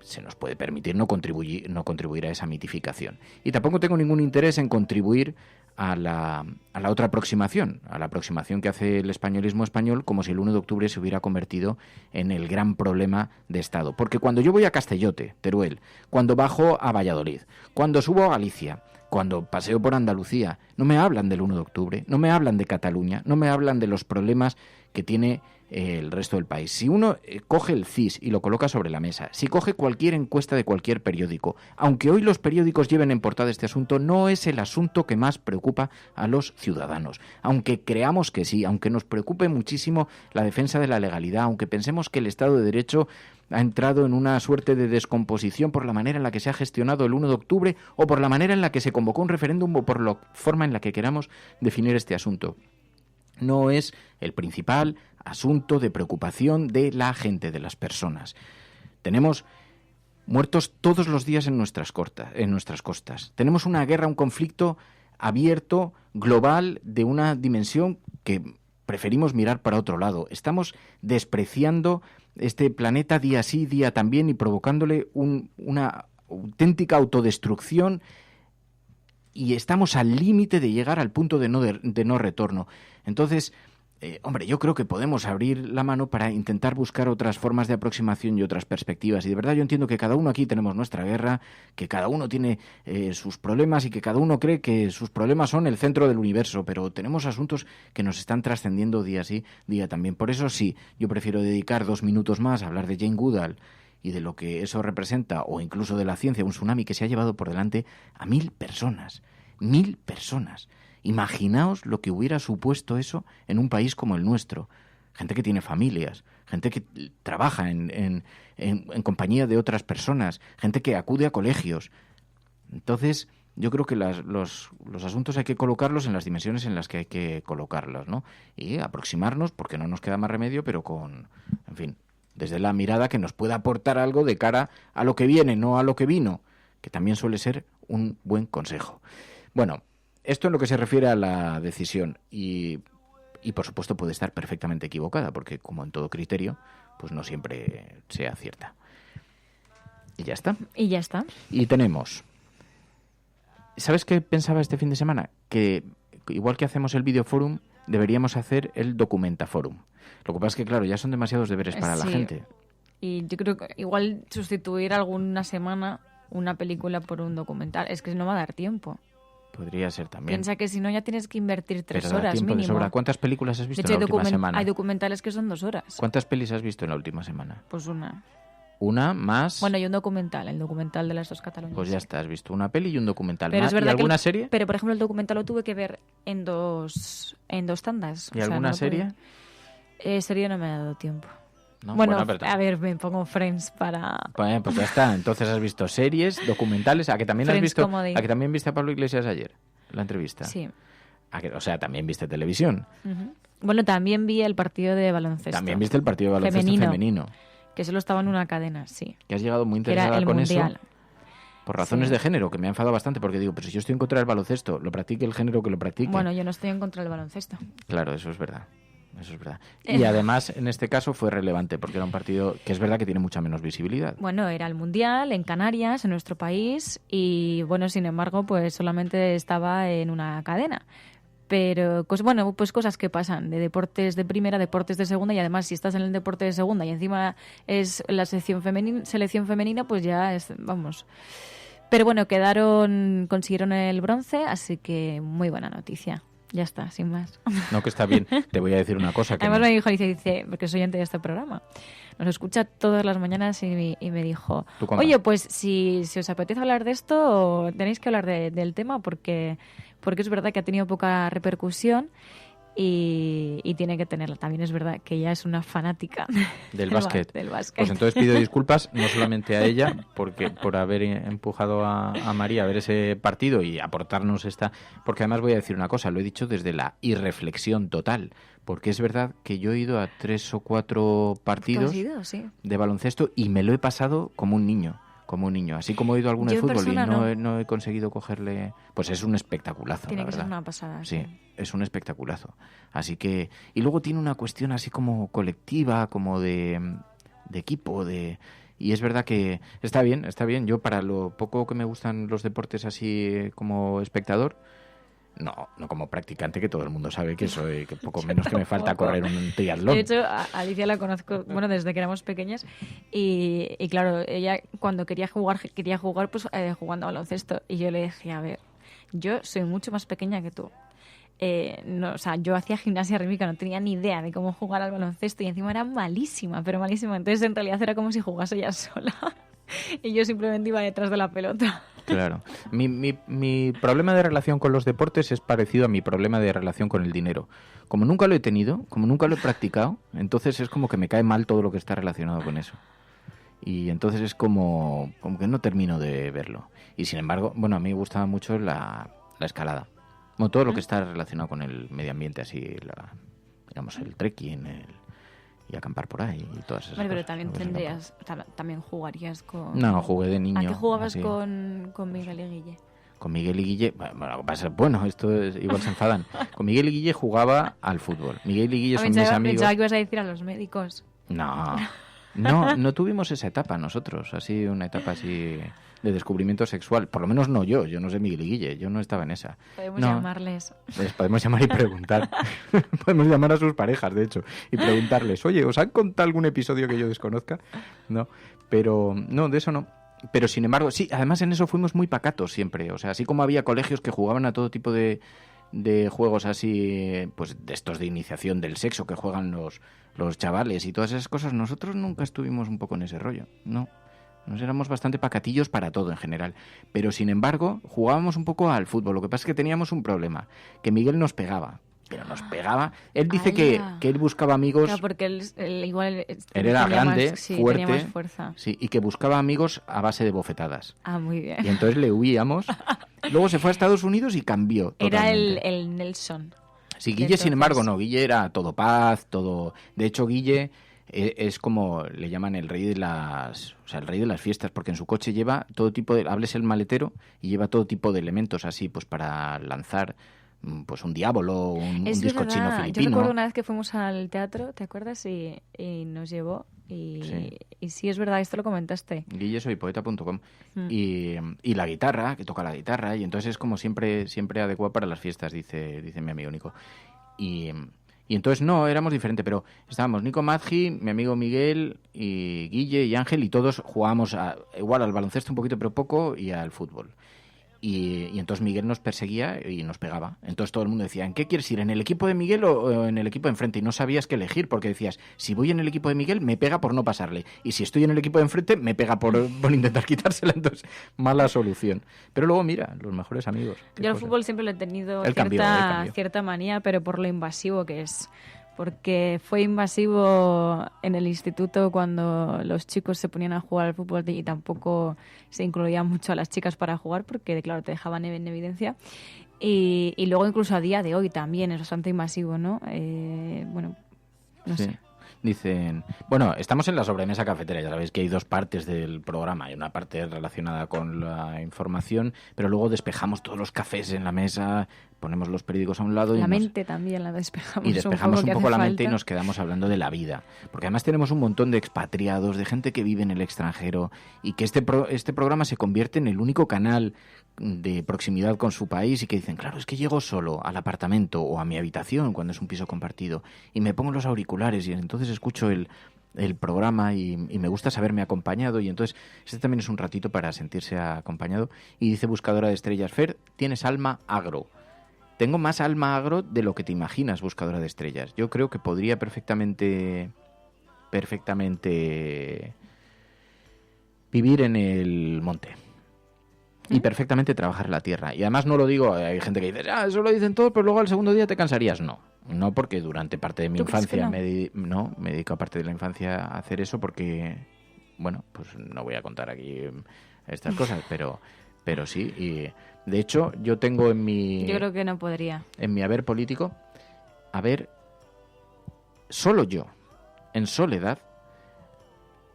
se nos puede permitir no contribuir a esa mitificación. Y tampoco tengo ningún interés en contribuir a la otra aproximación, a la aproximación que hace el españolismo español, como si el 1 de octubre se hubiera convertido en el gran problema de Estado. Porque cuando yo voy a Castellote, Teruel, cuando bajo a Valladolid, cuando subo a Galicia, cuando paseo por Andalucía, no me hablan del 1 de octubre, no me hablan de Cataluña, no me hablan de los problemas que tiene el resto del país. Si uno coge el CIS y lo coloca sobre la mesa, si coge cualquier encuesta de cualquier periódico, aunque hoy los periódicos lleven en portada este asunto, no es el asunto que más preocupa a los ciudadanos. Aunque creamos que sí, aunque nos preocupe muchísimo la defensa de la legalidad, aunque pensemos que el Estado de Derecho ha entrado en una suerte de descomposición por la manera en la que se ha gestionado el 1 de octubre o por la manera en la que se convocó un referéndum o por la forma en la que queramos definir este asunto. No es el principal asunto de preocupación de la gente, de las personas. Tenemos muertos todos los días en nuestras costas. Tenemos una guerra, un conflicto abierto, global, de una dimensión que preferimos mirar para otro lado. Estamos despreciando este planeta día sí, día también, y provocándole una auténtica autodestrucción, y estamos al límite de llegar al punto de no retorno. Entonces, hombre, yo creo que podemos abrir la mano para intentar buscar otras formas de aproximación y otras perspectivas. Y de verdad yo entiendo que cada uno aquí tenemos nuestra guerra, que cada uno tiene sus problemas y que cada uno cree que sus problemas son el centro del universo, pero tenemos asuntos que nos están trascendiendo día sí, día también. Por eso sí, yo prefiero dedicar 2 minutos más a hablar de Jane Goodall y de lo que eso representa, o incluso de la ciencia, un tsunami que se ha llevado por delante a 1.000 personas. 1.000 personas. Imaginaos lo que hubiera supuesto eso en un país como el nuestro. Gente que tiene familias, gente que trabaja en compañía de otras personas, gente que acude a colegios. Entonces, yo creo que los asuntos hay que colocarlos en las dimensiones en las que hay que colocarlos, ¿no? Y aproximarnos, porque no nos queda más remedio, pero en fin, desde la mirada que nos pueda aportar algo de cara a lo que viene, no a lo que vino, que también suele ser un buen consejo. Bueno, esto en lo que se refiere a la decisión, y por supuesto puede estar perfectamente equivocada, porque como en todo criterio, pues no siempre se acierta. Y ya está. Y tenemos... ¿Sabes qué pensaba este fin de semana? Que igual que hacemos el Videoforum, deberíamos hacer el Documentaforum. Lo que pasa es que, claro, ya son demasiados deberes para la gente. Y yo creo que igual sustituir alguna semana una película por un documental, es que no va a dar tiempo. Podría ser también. Piensa que si no ya tienes que invertir 3 Pero horas tiempo mínimo. De sobra. ¿Cuántas películas has visto de hecho, en la última semana? Hay documentales que son 2 horas. ¿Cuántas pelis has visto en la última semana? Pues una. ¿Una más? Bueno, y un documental, el documental de las 2 Cataluñas. Pues ya está, has visto una peli y un documental. Pero más. Es verdad ¿Y alguna serie? Pero, por ejemplo, el documental lo tuve que ver en dos tandas. ¿Y alguna serie? Serie no me ha dado tiempo. ¿No? Bueno, a ver, me pongo Friends para... Pues ya está. Entonces has visto series, documentales. ¿A que también has visto? Comedy. ¿A que también viste a Pablo Iglesias ayer? La entrevista. Sí. O sea, también viste televisión. Uh-huh. Bueno, también vi el partido de baloncesto. También viste el partido de baloncesto femenino. Que solo estaba en una cadena, sí. Que has llegado muy interesada con mundial. Eso. Por razones de género, que me ha enfadado bastante, porque digo, pero si yo estoy en contra del baloncesto, lo practique el género que lo practique. Bueno, yo no estoy en contra del baloncesto. Claro, eso es verdad. Y además, en este caso, fue relevante, porque era un partido que es verdad que tiene mucha menos visibilidad. Bueno, era el Mundial en Canarias, en nuestro país, y bueno, sin embargo, pues solamente estaba en una cadena. Pero, pues cosas que pasan, de deportes de primera, deportes de segunda, y además si estás en el deporte de segunda y encima es la selección femenina, pues ya es, vamos... Pero bueno, consiguieron el bronce, así que muy buena noticia. Ya está, sin más. No, que está bien. Te voy a decir una cosa. Además me dijo, dice, porque soy oyente de este programa, nos escucha todas las mañanas y me dijo, oye, pues si os apetece hablar de esto, tenéis que hablar del tema porque es verdad que ha tenido poca repercusión y tiene que tenerla. También es verdad que ella es una fanática del básquet. Pues entonces pido disculpas no solamente a ella por haber empujado a María a ver ese partido y aportarnos esta... Porque además voy a decir una cosa, lo he dicho desde la irreflexión total, porque es verdad que yo he ido a 3 o 4 partidos de baloncesto y me lo he pasado como un niño. Así como he ido a alguno de fútbol y no he conseguido cogerle... Pues es un espectaculazo, tiene la verdad. Ser una pasada. Sí, es un espectaculazo. Así que... Y luego tiene una cuestión así como colectiva, como de equipo, Y es verdad que está bien. Yo, para lo poco que me gustan los deportes así como espectador... No como practicante, que todo el mundo sabe que soy, que poco menos que me falta correr un triatlón. De hecho, a Alicia la conozco, desde que éramos pequeñas y claro, ella cuando quería jugar pues jugando a baloncesto y yo le decía, a ver, yo soy mucho más pequeña que tú. Yo hacía gimnasia rítmica, no tenía ni idea de cómo jugar al baloncesto y encima era malísima, pero malísima. Entonces, en realidad era como si jugase ella sola y yo simplemente iba detrás de la pelota. Claro. Mi problema de relación con los deportes es parecido a mi problema de relación con el dinero. Como nunca lo he tenido, como nunca lo he practicado, entonces es como que me cae mal todo lo que está relacionado con eso. Y entonces es como que no termino de verlo. Y sin embargo, a mí me gustaba mucho la escalada. Todo lo que está relacionado con el medio ambiente, así, el trekking, y acampar por ahí y todas esas cosas. Pero también jugarías con... No, jugué de niño. ¿A qué jugabas con Miguel y Guille? Con Miguel y Guille, esto es, igual se enfadan. Con Miguel y Guille jugaba al fútbol. Miguel y Guille son mis amigos. Pensaba que ibas a decir a los médicos. No tuvimos esa etapa nosotros, así una etapa así de descubrimiento sexual. Por lo menos no yo no sé Miguel y Guille, yo no estaba en esa. Podemos llamarles. Les podemos llamar y preguntar. Podemos llamar a sus parejas, de hecho, y preguntarles, oye, ¿os han contado algún episodio que yo desconozca? No, pero no, de eso no. Pero sin embargo, sí, además en eso fuimos muy pacatos siempre. O sea, así como había colegios que jugaban a todo tipo de juegos así, pues de estos de iniciación del sexo que juegan los chavales y todas esas cosas, nosotros nunca estuvimos un poco en ese rollo, ¿no? Nos éramos bastante pacatillos para todo en general. Pero sin embargo, jugábamos un poco al fútbol. Lo que pasa es que teníamos un problema, que Miguel nos pegaba. Pero nos pegaba. Él dice que él buscaba amigos... Claro, porque él igual... Él era grande, fuerte, tenía más fuerza. Sí, y que buscaba amigos a base de bofetadas. Ah, muy bien. Y entonces le huíamos. Luego se fue a Estados Unidos y cambió totalmente. Era el Nelson. Sí, Guille, entonces... sin embargo, no. Guille era todo paz, todo... De hecho, Guille es como le llaman el rey de las... O sea, el rey de las fiestas, porque en su coche lleva todo tipo de... Hables el maletero y lleva todo tipo de elementos así, pues para lanzar... pues un diablo, un disco chino filipino. Yo recuerdo una vez que fuimos al teatro, ¿te acuerdas? Y nos llevó y sí, es verdad, esto lo comentaste. guillesoypoeta.com y la guitarra, que toca la guitarra, y entonces es como siempre adecuado para las fiestas, dice mi amigo Nico. Y entonces no, éramos diferentes, pero estábamos Nico Maggi, mi amigo Miguel, y Guille y Ángel, y todos jugábamos igual al baloncesto un poquito, pero poco, y al fútbol. Y entonces Miguel nos perseguía y nos pegaba. Entonces todo el mundo decía, ¿en qué quieres ir? ¿En el equipo de Miguel o en el equipo de enfrente? Y no sabías qué elegir, porque decías, si voy en el equipo de Miguel, me pega por no pasarle. Y si estoy en el equipo de enfrente, me pega por intentar quitársela. Entonces, mala solución. Pero luego, mira, los mejores amigos. Yo al fútbol siempre lo he tenido cierta manía, pero por lo invasivo que es. Porque fue invasivo en el instituto cuando los chicos se ponían a jugar al fútbol y tampoco se incluían mucho a las chicas para jugar porque, claro, te dejaban en evidencia. Y luego incluso a día de hoy también es bastante invasivo, ¿no? No sé. Dicen, bueno, estamos en la sobremesa cafetera, ya sabéis que hay dos partes del programa, hay una parte relacionada con la información, pero luego despejamos todos los cafés en la mesa, ponemos los periódicos a un lado la mente también la despejamos. Y despejamos un poco la mente y nos quedamos hablando de la vida, porque además tenemos un montón de expatriados, de gente que vive en el extranjero, y que este programa se convierte en el único canal de proximidad con su país, y que dicen, claro, es que llego solo al apartamento o a mi habitación cuando es un piso compartido y me pongo los auriculares y entonces escucho el programa y me gusta saberme acompañado, y entonces este también es un ratito para sentirse acompañado. Y dice buscadora de estrellas, Fer, tienes alma agro. Tengo más alma agro de lo que te imaginas, buscadora de estrellas. Yo creo que podría perfectamente vivir en el monte. Y perfectamente trabajar en la tierra. Y además no lo digo, hay gente que dice, eso lo dicen todos, pero luego al segundo día te cansarías. No, No, porque durante parte de mi infancia no? me dedico a parte de la infancia a hacer eso porque, bueno, pues no voy a contar aquí estas cosas, pero sí. Y de hecho, yo tengo en mi... Yo creo que no podría. En mi haber político, solo yo, en soledad,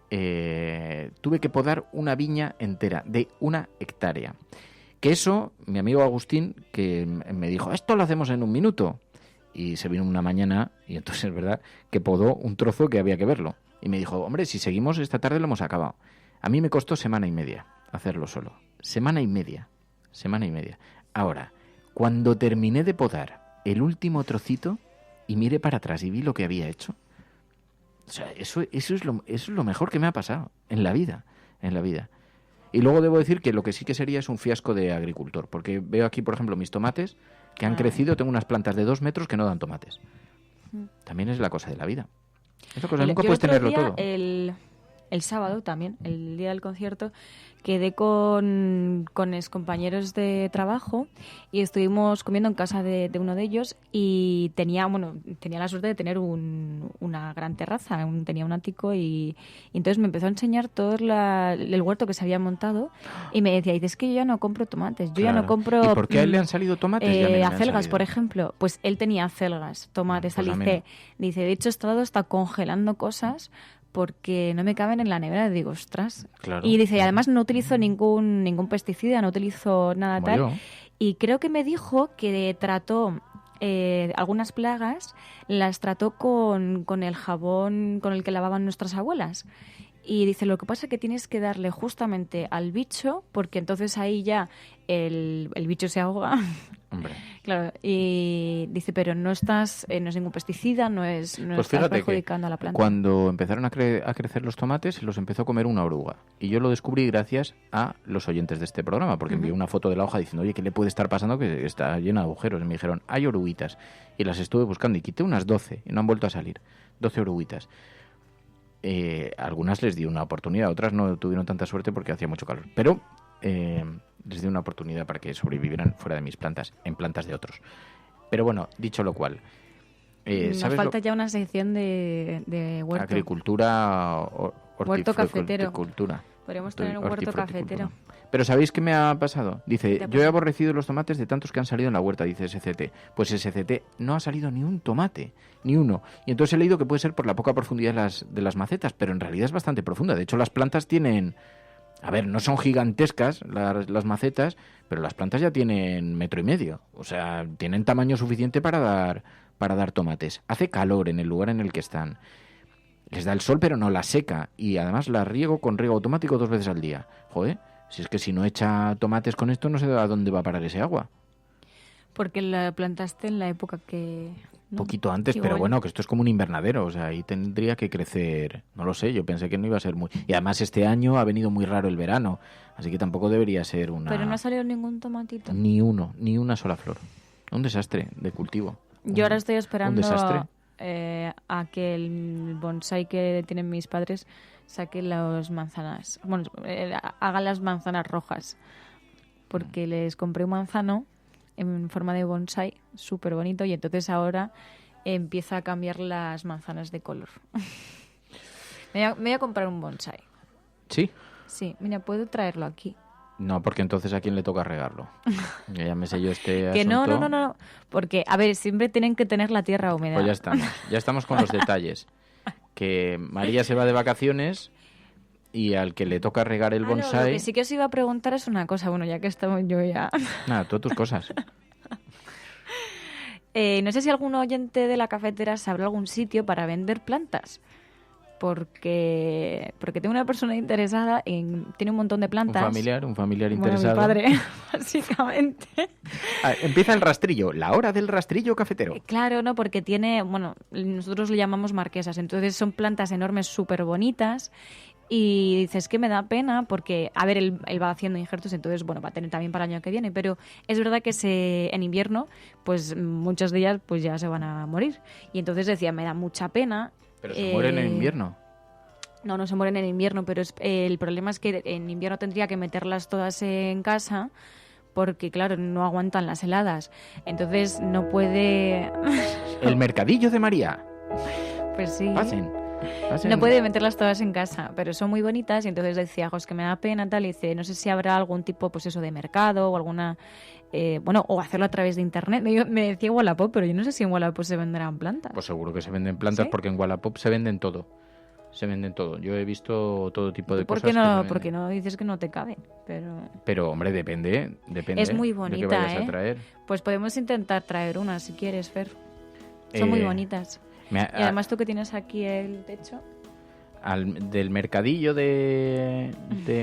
tuve que podar una viña entera de 1 hectárea. Que eso, mi amigo Agustín, que me dijo, esto lo hacemos en 1 minuto. Y se vino una mañana, y entonces es verdad, que podó un trozo que había que verlo. Y me dijo, hombre, si seguimos esta tarde lo hemos acabado. A mí me costó 1 semana y media hacerlo solo. 1 semana y media. Ahora, cuando terminé de podar el último trocito y miré para atrás y vi lo que había hecho, o sea, eso es lo mejor que me ha pasado en la vida. Y luego debo decir que lo que sí que sería es un fiasco de agricultor, porque veo aquí, por ejemplo, mis tomates que han crecido, tengo unas plantas de 2 metros que no dan tomates. También es la cosa de la vida. Es la cosa, nunca puedes tenerlo todo. El sábado también, el día del concierto, quedé con excompañeros de trabajo y estuvimos comiendo en casa de uno de ellos y tenía la suerte de tener una gran terraza, tenía un ático y entonces me empezó a enseñar todo el huerto que se había montado y me decía, es que yo ya no compro tomates, yo ya no compro... ¿Y por qué a él le han salido tomates? Acelgas, por ejemplo. Pues él tenía acelgas, tomates, dice, de hecho he estado hasta congelando cosas porque no me caben en la nevera. Digo, ostras. Claro. Y dice, y además no utilizo ningún pesticida, no utilizo nada tal. Yo. Y creo que me dijo que trató algunas plagas, las trató con el jabón con el que lavaban nuestras abuelas. Y dice, lo que pasa es que tienes que darle justamente al bicho, porque entonces ahí ya el bicho se ahoga. Hombre. Claro, y dice, pero no es ningún pesticida, no pues estás fíjate perjudicando a la planta. Cuando empezaron a crecer los tomates, los empezó a comer una oruga. Y yo lo descubrí gracias a los oyentes de este programa, porque envié una foto de la hoja diciendo, oye, ¿qué le puede estar pasando? Que está llena de agujeros. Y me dijeron, hay oruguitas. Y las estuve buscando y quité unas 12 y no han vuelto a salir. 12 oruguitas. Algunas les di una oportunidad, otras no tuvieron tanta suerte porque hacía mucho calor. Pero les di una oportunidad para que sobrevivieran fuera de mis plantas, en plantas de otros. Pero bueno, dicho lo cual, nos falta ya una sección de huerto. Agricultura, huerto cafetero. Horticultura. Podríamos tener un huerto cafetero. Pero ¿sabéis qué me ha pasado? Dice, yo he aborrecido los tomates de tantos que han salido en la huerta, dice SCT. Pues SCT no ha salido ni un tomate, ni uno. Y entonces he leído que puede ser por la poca profundidad de las macetas, pero en realidad es bastante profunda. De hecho, las plantas tienen... A ver, no son gigantescas las macetas, pero las plantas ya tienen 1,5 metros. O sea, tienen tamaño suficiente para dar tomates. Hace calor en el lugar en el que están. Les da el sol, pero no la seca. Y además la riego con riego automático 2 veces al día. Joder, si es que si no echa tomates con esto, no sé a dónde va a parar ese agua. Porque la plantaste en la época que... Un poquito antes, pero bueno, que esto es como un invernadero, o sea, ahí tendría que crecer, no lo sé, yo pensé que no iba a ser muy... Y además este año ha venido muy raro el verano, así que tampoco debería ser una... Pero no ha salido ningún tomatito. Ni uno, ni una sola flor. Un desastre de cultivo. Yo ahora estoy esperando a que el bonsai que tienen mis padres saque las manzanas, bueno, haga las manzanas rojas, porque les compré un manzano en forma de bonsai, súper bonito, y entonces ahora empieza a cambiar las manzanas de color. me voy a comprar un bonsai. ¿Sí? Sí, mira, puedo traerlo aquí. No, porque entonces ¿a quién le toca regarlo? Ya me sé yo este que asunto. No, porque, a ver, siempre tienen que tener la tierra húmeda. Pues ya estamos con los detalles. Que María se va de vacaciones... Y al que le toca regar el bonsai... No, lo que sí que os iba a preguntar es una cosa, bueno, ya que estamos yo ya... Nada, todas tus cosas. No sé si algún oyente de la cafetera sabrá algún sitio para vender plantas. Porque tengo una persona interesada tiene un montón de plantas. Un familiar interesado. Bueno, mi padre, básicamente. Empieza el rastrillo, la hora del rastrillo cafetero. Claro, no, porque tiene, bueno, nosotros le llamamos marquesas, entonces son plantas enormes, súper bonitas. Y dices que me da pena porque, a ver, él va haciendo injertos, entonces, bueno, va a tener también para el año que viene, pero es verdad que en invierno, pues muchas de ellas pues ya se van a morir. Y entonces decía, me da mucha pena. ¿Pero se mueren en invierno? No se mueren en invierno, pero el problema es que en invierno tendría que meterlas todas en casa porque, claro, no aguantan las heladas. Entonces no puede... El mercadillo de María. Pues sí. Pasen. No puede meterlas todas en casa, pero son muy bonitas y entonces decía, es que me da pena tal, y dice, no sé si habrá algún tipo, pues eso, de mercado o alguna, o hacerlo a través de internet. Me decía Wallapop, pero yo no sé si en Wallapop se venderán plantas. Pues seguro que se venden plantas, ¿sí? Porque en Wallapop se venden todo. Se venden todo. Yo he visto todo tipo de cosas. ¿Por qué no dices que no te cabe? Pero hombre, depende. Es muy bonita, de qué vayas a traer. Pues podemos intentar traer una si quieres, Fer. Son muy bonitas. Y además tú que tienes aquí el techo. Del mercadillo de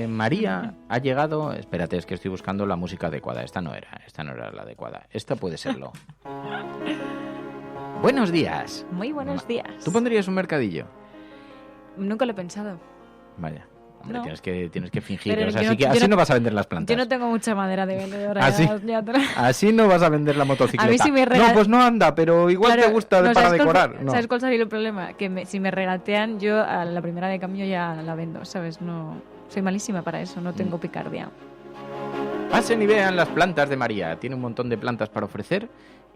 María ha llegado... Espérate, es que estoy buscando la música adecuada. Esta no era la adecuada. Esta puede serlo. Buenos días. Muy buenos días. ¿Tú pondrías un mercadillo? Nunca lo he pensado. Vaya. Hombre, no. tienes que fingir. Pero así no vas a vender las plantas. Yo no tengo mucha madera de vendedora. Así no vas a vender la motocicleta. A mí si me No, pues no anda, pero igual te gusta para decorar. No. ¿Sabes cuál sería el problema? Que si me regatean, yo a la primera de cambio ya la vendo, ¿sabes? No, soy malísima para eso, no tengo picardía. Pasen y vean las plantas de María. Tiene un montón de plantas para ofrecer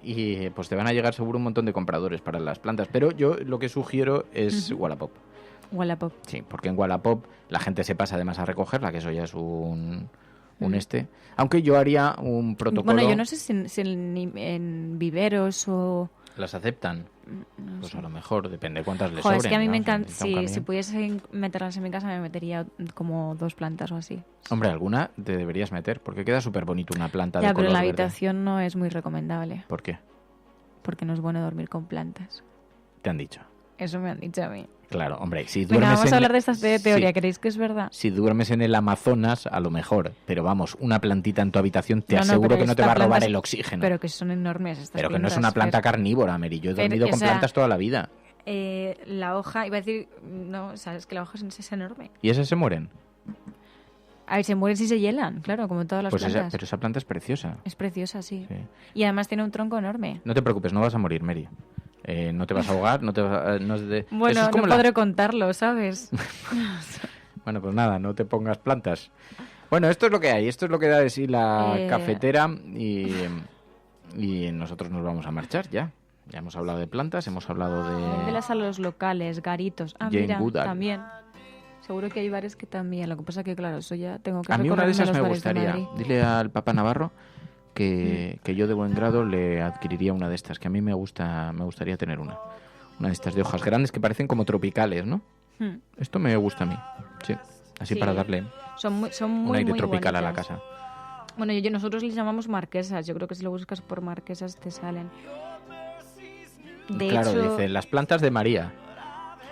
y pues te van a llegar seguro un montón de compradores para las plantas. Pero yo lo que sugiero es Wallapop. Wallapop. Sí, porque en Wallapop la gente se pasa además a recogerla, que eso ya es un Aunque yo haría un protocolo... Bueno, yo no sé si en viveros o... ¿Las aceptan? No pues sé. a lo mejor, depende cuántas les sobren. Es que a mí ¿no? me encanta... Si pudiese meterlas en mi casa, me metería como 2 plantas o así. Hombre, alguna te deberías meter, porque queda súper bonito una planta de color pero en la verde. habitación no es muy recomendable. ¿Por qué? Porque no es bueno dormir con plantas. Te han dicho. Eso me han dicho a mí. Claro, hombre, si duermes vamos a hablar de esta teoría, sí. ¿Creéis que es verdad? Si duermes en el Amazonas, a lo mejor, pero vamos, una plantita en tu habitación te aseguro que no te va a robar el oxígeno. Pero que son enormes estas Pero que plantas, no es una planta carnívora, Mary. Yo he dormido con plantas toda la vida. La hoja, iba a decir, no, sabes que la hoja es enorme. ¿Y esas se mueren? A ver, se mueren si se hielan, claro, como todas las plantas. Pero esa planta es preciosa. Es preciosa, sí. Y además tiene un tronco enorme. No te preocupes, no vas a morir, Mary. No te vas a ahogar, Bueno, eso es como no podré contarlo, ¿sabes? Bueno, pues nada, no te pongas plantas. Bueno, esto es lo que hay, esto es lo que da de sí la cafetera y nosotros nos vamos a marchar ya. Ya hemos hablado de plantas, hemos hablado de... Véndelas a los locales, garitos. Jane mira, Goodall. También. Seguro que hay bares que también, lo que pasa que claro, eso ya tengo que A mí una de esas me gustaría. De Dile al Papa Navarro que yo de buen grado le adquiriría una de estas, que a mí me gustaría tener una de estas de hojas grandes que parecen como tropicales, ¿no? Esto me gusta a mí, sí, así para darle son un aire muy tropical bonitas. a la casa. Bueno, nosotros les llamamos marquesas, yo creo que si lo buscas por marquesas te salen. Claro, dice, las plantas de María.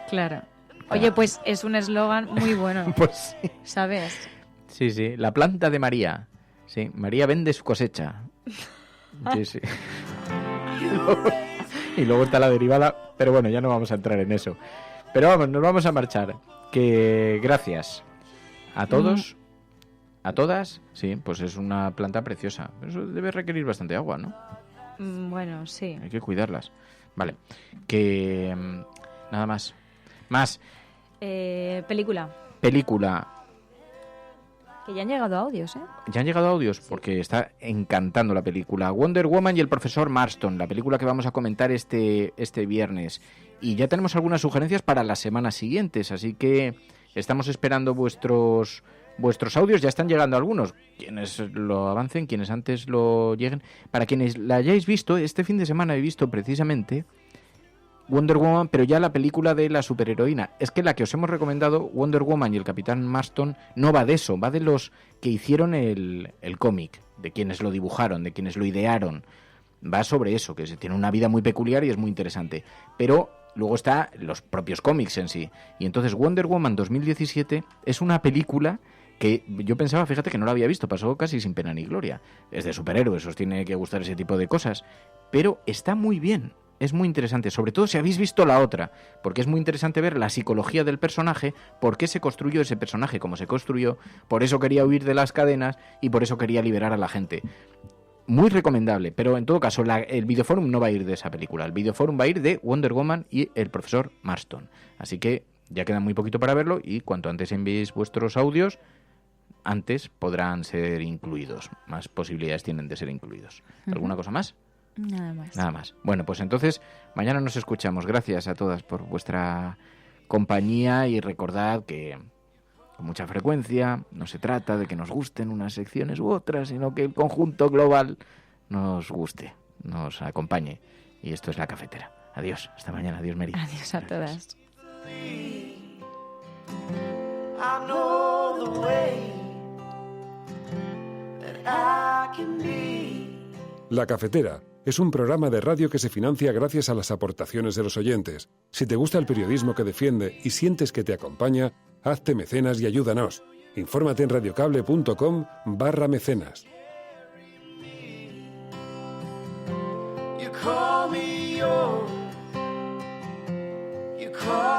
Claro. Oye, pues es un eslogan muy bueno. Pues sí. ¿Sabes? Sí, la planta de María. Sí, María vende su cosecha. Sí. Y luego está la derivada, pero bueno, ya no vamos a entrar en eso. Pero vamos, nos vamos a marchar. Que gracias a todos, a todas. Sí, pues es una planta preciosa. Eso debe requerir bastante agua, ¿no? Bueno, sí. Hay que cuidarlas. Vale, que nada más. Película. Que ya han llegado audios, ¿eh? Ya han llegado audios porque está encantando la película. Wonder Woman y el profesor Marston, la película que vamos a comentar este viernes. Y ya tenemos algunas sugerencias para las semanas siguientes, así que estamos esperando vuestros audios. Ya están llegando algunos. Quienes lo avancen, quienes antes lo lleguen. Para quienes la hayáis visto, este fin de semana he visto precisamente Wonder Woman, pero ya la película de la superheroína. Es que la que os hemos recomendado, Wonder Woman y el Capitán Marston, no va de eso, va de los que hicieron el cómic, de quienes lo dibujaron, de quienes lo idearon. Va sobre eso, que tiene una vida muy peculiar y es muy interesante. Pero luego está los propios cómics en sí. Y entonces Wonder Woman 2017 es una película que yo pensaba, fíjate, que no la había visto, pasó casi sin pena ni gloria. Es de superhéroes, os tiene que gustar ese tipo de cosas. Pero está muy bien. Es muy interesante, sobre todo si habéis visto la otra, porque es muy interesante ver la psicología del personaje, por qué se construyó ese personaje como se construyó, por eso quería huir de las cadenas y por eso quería liberar a la gente. Muy recomendable, pero en todo caso el videoforum no va a ir de esa película, el videoforum va a ir de Wonder Woman y el profesor Marston. Así que ya queda muy poquito para verlo y cuanto antes enviéis vuestros audios, antes podrán ser incluidos, más posibilidades tienen de ser incluidos. ¿Alguna cosa más? Nada más. Nada más. Bueno, pues entonces mañana nos escuchamos. Gracias a todas por vuestra compañía y recordad que con mucha frecuencia no se trata de que nos gusten unas secciones u otras, sino que el conjunto global nos guste, nos acompañe. Y esto es La Cafetera. Adiós, hasta mañana. Adiós, Mary. Adiós a todas. I know the way that I can be. La Cafetera es un programa de radio que se financia gracias a las aportaciones de los oyentes. Si te gusta el periodismo que defiende y sientes que te acompaña, hazte mecenas y ayúdanos. Infórmate en radiocable.com/mecenas. You call me yours. You call